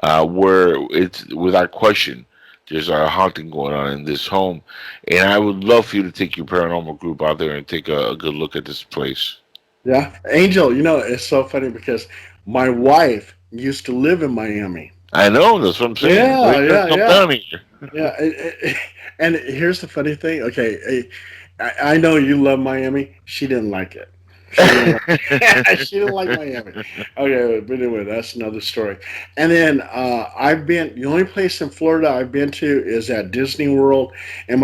S6: where it's without question. There's a haunting going on in this home, and I would love for you to take your paranormal group out there and take a good look at this place.
S8: Yeah, Angel, it's so funny because my wife used to live in Miami.
S6: I know, that's what I'm saying.
S8: Yeah.
S6: Down here.
S8: Yeah, and here's the funny thing. Okay, I know you love Miami. She didn't like it. She didn't like Miami. Okay, but anyway, that's another story. And then the only place in Florida I've been to is at Disney World, and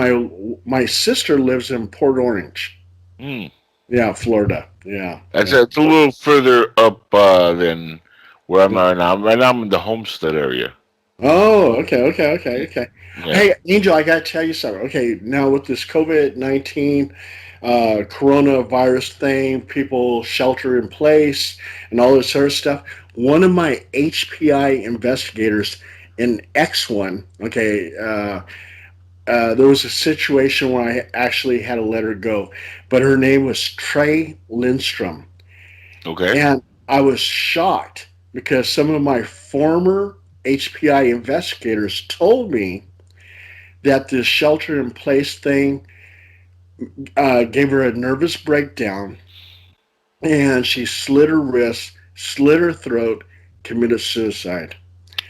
S8: my sister lives in Port Orange. Yeah, Florida. Yeah.
S6: It's a little further up than where I'm at now. Right now I'm in the Homestead area.
S8: Oh, okay.
S6: Yeah.
S8: Hey, Angel, I got to tell you something. Okay, now with this COVID-19 coronavirus thing, people shelter in place and all this sort of stuff. One of my HPI investigators in X1, there was a situation where I actually had to let her go, but her name was Trey Lindstrom.
S6: Okay.
S8: And I was shocked because some of my former HPI investigators told me that this shelter in place thing gave her a nervous breakdown, and she slit her wrist, slit her throat, committed suicide.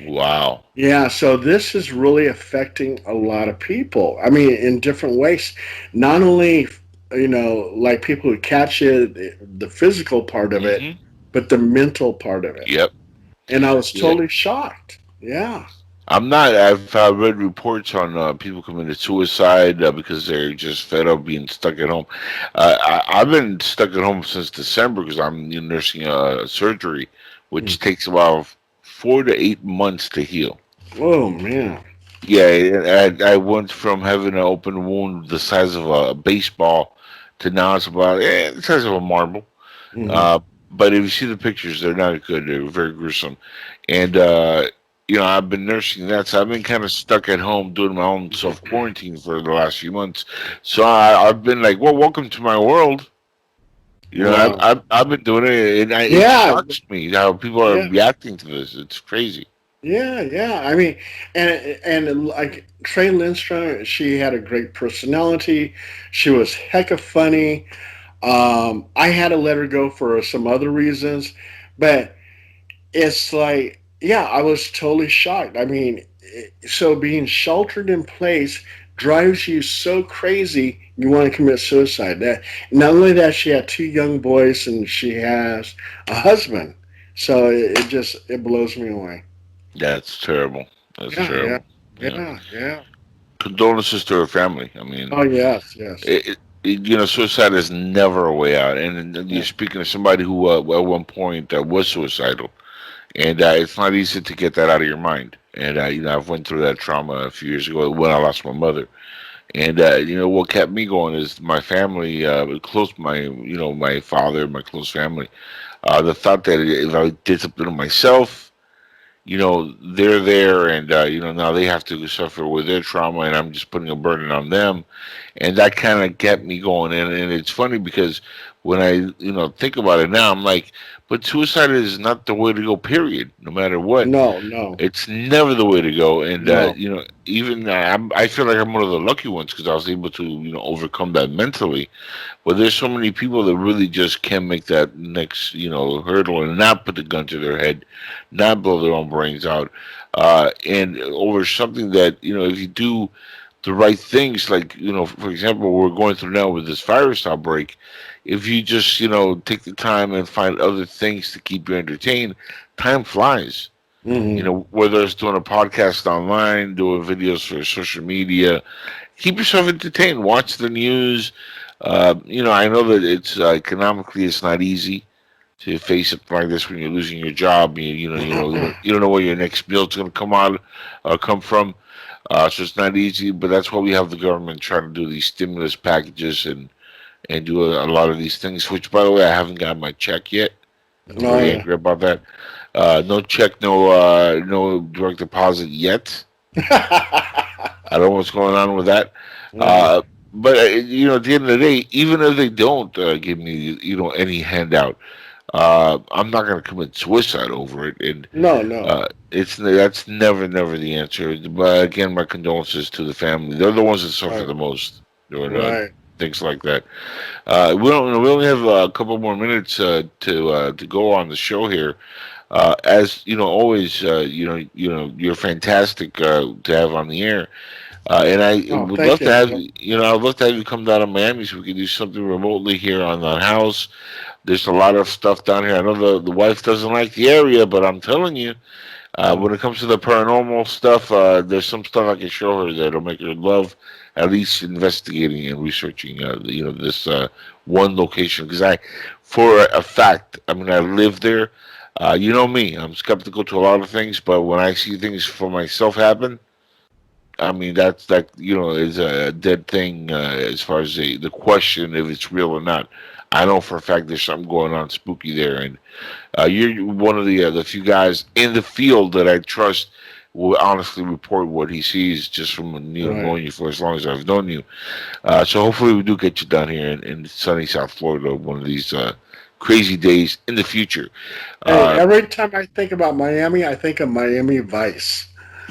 S6: Wow.
S8: Yeah, so this is really affecting a lot of people. I mean, in different ways. Not only, like people who catch it, the physical part of it, but the mental part of it.
S6: Yep.
S8: And I was totally shocked. Yeah.
S6: I'm not. I've read reports on people committing suicide because they're just fed up being stuck at home. I've been stuck at home since December because I'm nursing surgery, which takes about 4 to 8 months to heal.
S8: Oh, man.
S6: Yeah, I went from having an open wound the size of a baseball to now it's about the size of a marble. But if you see the pictures, they're not good. They're very gruesome. And I've been nursing that, so I've been kind of stuck at home doing my own self-quarantine for the last few months. So I've been like, well, welcome to my world. I've been doing it, and it shocks me how people are reacting to this. It's crazy.
S8: Yeah. I mean, and like Trey Lindstrom, she had a great personality. She was hecka funny. I had to let her go for some other reasons, but it's like, I was totally shocked. I mean, so being sheltered in place drives you so crazy you want to commit suicide. That not only that, she had 2 young boys and she has a husband. So it blows me away.
S6: That's terrible. That's
S8: Yeah, yeah,
S6: terrible. Yeah.
S8: yeah, yeah.
S6: Condolences to her family. I mean,
S8: Oh yes, yes.
S6: suicide is never a way out. And you're
S8: Yeah.
S6: speaking to somebody who, at one point, was suicidal, and it's not easy to get that out of your mind. And I've went through that trauma a few years ago when I lost my mother. And what kept me going is my family, my father, my close family. The thought that if I did something to myself, they're there, and now they have to suffer with their trauma, and I'm just putting a burden on them, and that kind of kept me going. And it's funny because when I think about it now, I'm like, but suicide is not the way to go. Period. No matter what,
S8: No, no,
S6: it's never the way to go. And
S8: no.
S6: even I feel like I'm one of the lucky ones because I was able to overcome that mentally. But there's so many people that really just can't make that next, hurdle and not put the gun to their head, not blow their own brains out, and over something that, if you do the right things, like, for example, what we're going through now with this virus outbreak, if you just, take the time and find other things to keep you entertained, time flies.
S8: Hmm.
S6: Whether it's doing a podcast online, doing videos for social media, keep yourself entertained. Watch the news. I know that it's economically it's not easy to face something like this when you're losing your job. You don't know where your next meal's going to come from. So it's not easy, but that's why we have the government trying to do these stimulus packages and do a lot of these things. Which, by the way, I haven't got my check yet. I'm
S8: Oh
S6: very
S8: yeah.
S6: angry about that. No check, no direct deposit yet. I don't know what's going on with that.
S8: Yeah.
S6: But at the end of the day, even if they don't give me any handout, I'm not going to commit suicide over it. And
S8: No, no.
S6: that's never the answer. But again, my condolences to the family. They're the ones that suffer
S8: Right,
S6: the most doing
S8: right.
S6: things like that. We only have a couple more minutes to go on the show here. As always, you're fantastic to have on the air. And I
S8: Oh,
S6: would
S8: thank
S6: love
S8: you,
S6: to have
S8: Angel.
S6: you. I'd love to have you come down to Miami so we can do something remotely here on the house. There's a lot of stuff down here. I know the wife doesn't like the area, but I'm telling you,
S8: Yeah.
S6: when it comes to the paranormal stuff, there's some stuff I can show her that'll make her love at least investigating and researching, this one location. Because for a fact, I mean, I live there. You know me, I'm skeptical to a lot of things, but when I see things for myself happen, I mean, that is a dead thing as far as the question if it's real or not. I know for a fact there's something going on spooky there, and you're one of the few guys in the field that I trust will honestly report what he sees just from
S8: Right.
S6: knowing you for as long as I've known you. So hopefully we do get you down here in sunny South Florida one of these crazy days in the future.
S8: Hey,
S6: Uh,
S8: every time I think about Miami, I think of Miami Vice.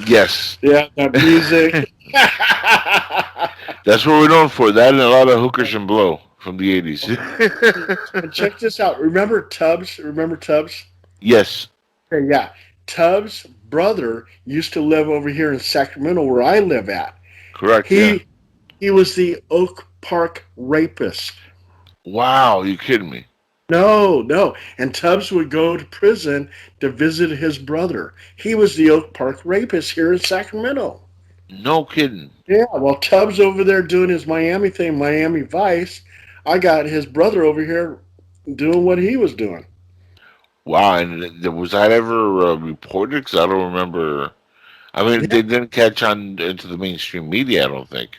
S6: yes,
S8: Yeah, that music.
S6: that's what we're known for. That and a lot of hookers and blow from the 80s.
S8: And check this out. Remember Tubbs? Remember Tubbs?
S6: Yes,
S8: Okay, yeah. Tubbs' brother used to live over here in Sacramento, where I live at.
S6: correct. Yeah.
S8: He he was the Oak Park rapist.
S6: Wow, you kidding me?
S8: No, no. And Tubbs would go to prison to visit his brother. He was the Oak Park rapist here in Sacramento.
S6: No kidding.
S8: Yeah, while Tubbs over there doing his Miami thing, Miami Vice, I got his brother over here doing what he was doing.
S6: Wow, and was that ever reported? Because I don't remember. I mean,
S8: Yeah.
S6: they didn't catch on into the mainstream media. I don't think.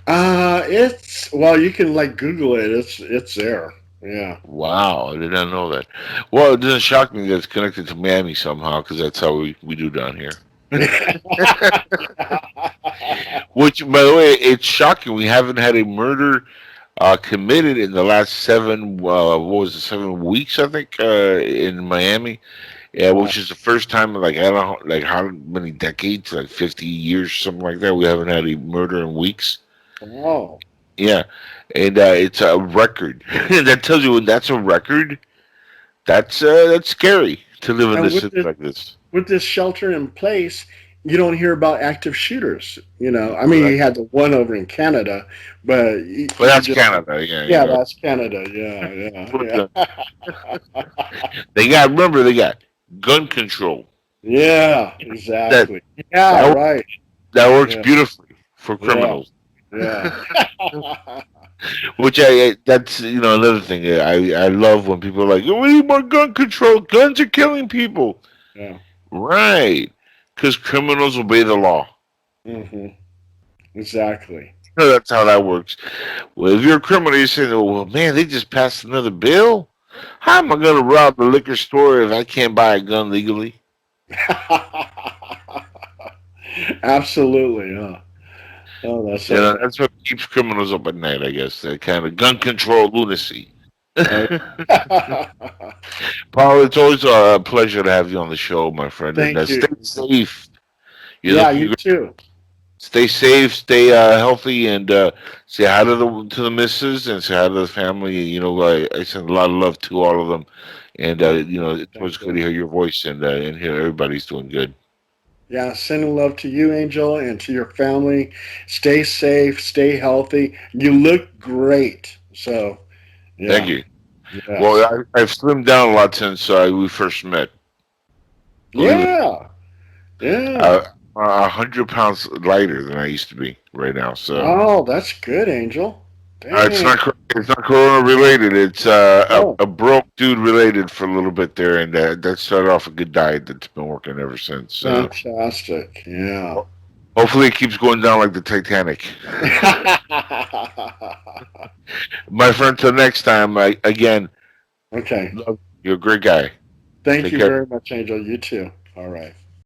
S8: It's well, you can like Google it. It's there. Yeah.
S6: Wow, I did not know that. Well, it doesn't shock me that it's connected to Miami somehow, because that's how we do down here. Which, by the way, it's shocking. We haven't had a murder committed in the last what was it, 7 weeks, I think, in Miami. Yeah,
S8: Wow.
S6: which is the first time in, like, I don't know, like how many decades, like 50 years, something like that. We haven't had a murder in weeks.
S8: Oh.
S6: Yeah, and it's a record. That tells you when that's a record. That's scary to live in
S8: And
S6: this city like this.
S8: with this shelter in place, you don't hear about active shooters. I mean, you
S6: Correct.
S8: had the one over in Canada, but
S6: Well,
S8: you
S6: that's
S8: just
S6: Canada. Yeah,
S8: yeah, that's Canada. Yeah, yeah,
S6: But,
S8: yeah.
S6: they got. Remember, they got gun control.
S8: Yeah,
S6: That
S8: exactly. Yeah,
S6: that,
S8: right.
S6: that works
S8: Yeah,
S6: beautifully for
S8: yeah,
S6: criminals.
S8: yeah.
S6: Which that's another thing. I love when people are like, "Oh, we need more gun control. Guns are killing people."
S8: Yeah.
S6: Right, because criminals obey the law.
S8: hmm Exactly.
S6: That's how that works. Well, if you're a criminal, you're saying, "Oh, well, man, they just passed another bill. How am I going to rob the liquor store if I can't buy a gun legally?"
S8: Absolutely. Huh? Oh, that's so funny.
S6: That's what keeps criminals up at night, I guess. That kind of gun control lunacy.
S8: Oh,
S6: Paul, it's always a pleasure to have you on the show, my friend. And
S8: thank
S6: stay
S8: you.
S6: safe. You're
S8: Yeah,
S6: looking
S8: you
S6: good.
S8: too.
S6: Stay safe, stay healthy, and say hi to the missus and say hi to the family. I send a lot of love to all of them, and
S8: Yeah,
S6: it's always
S8: thank
S6: good to
S8: you.
S6: hear your voice and hear everybody's doing good.
S8: Yeah, sending love to you, Angel, and to your family. Stay safe, stay healthy. You look great. So,
S6: Thank
S8: yeah,
S6: you.
S8: yes.
S6: Well, I've slimmed down a lot since we first met. Believe it,
S8: Yeah,
S6: uh,
S8: yeah.
S6: 100 pounds lighter than I used to be right now. So.
S8: Oh, that's good, Angel.
S6: It's
S8: Dang.
S6: not it's not Corona related. It's
S8: Oh,
S6: a broke dude related for a little bit there, and that started off a good diet that's been working ever since. So
S8: fantastic. Yeah.
S6: hopefully it keeps going down like the Titanic. My friend, till next time. Again,
S8: Okay.
S6: you're a great guy.
S8: Thank
S6: Take
S8: you
S6: care.
S8: very much, Angel. You too. All right.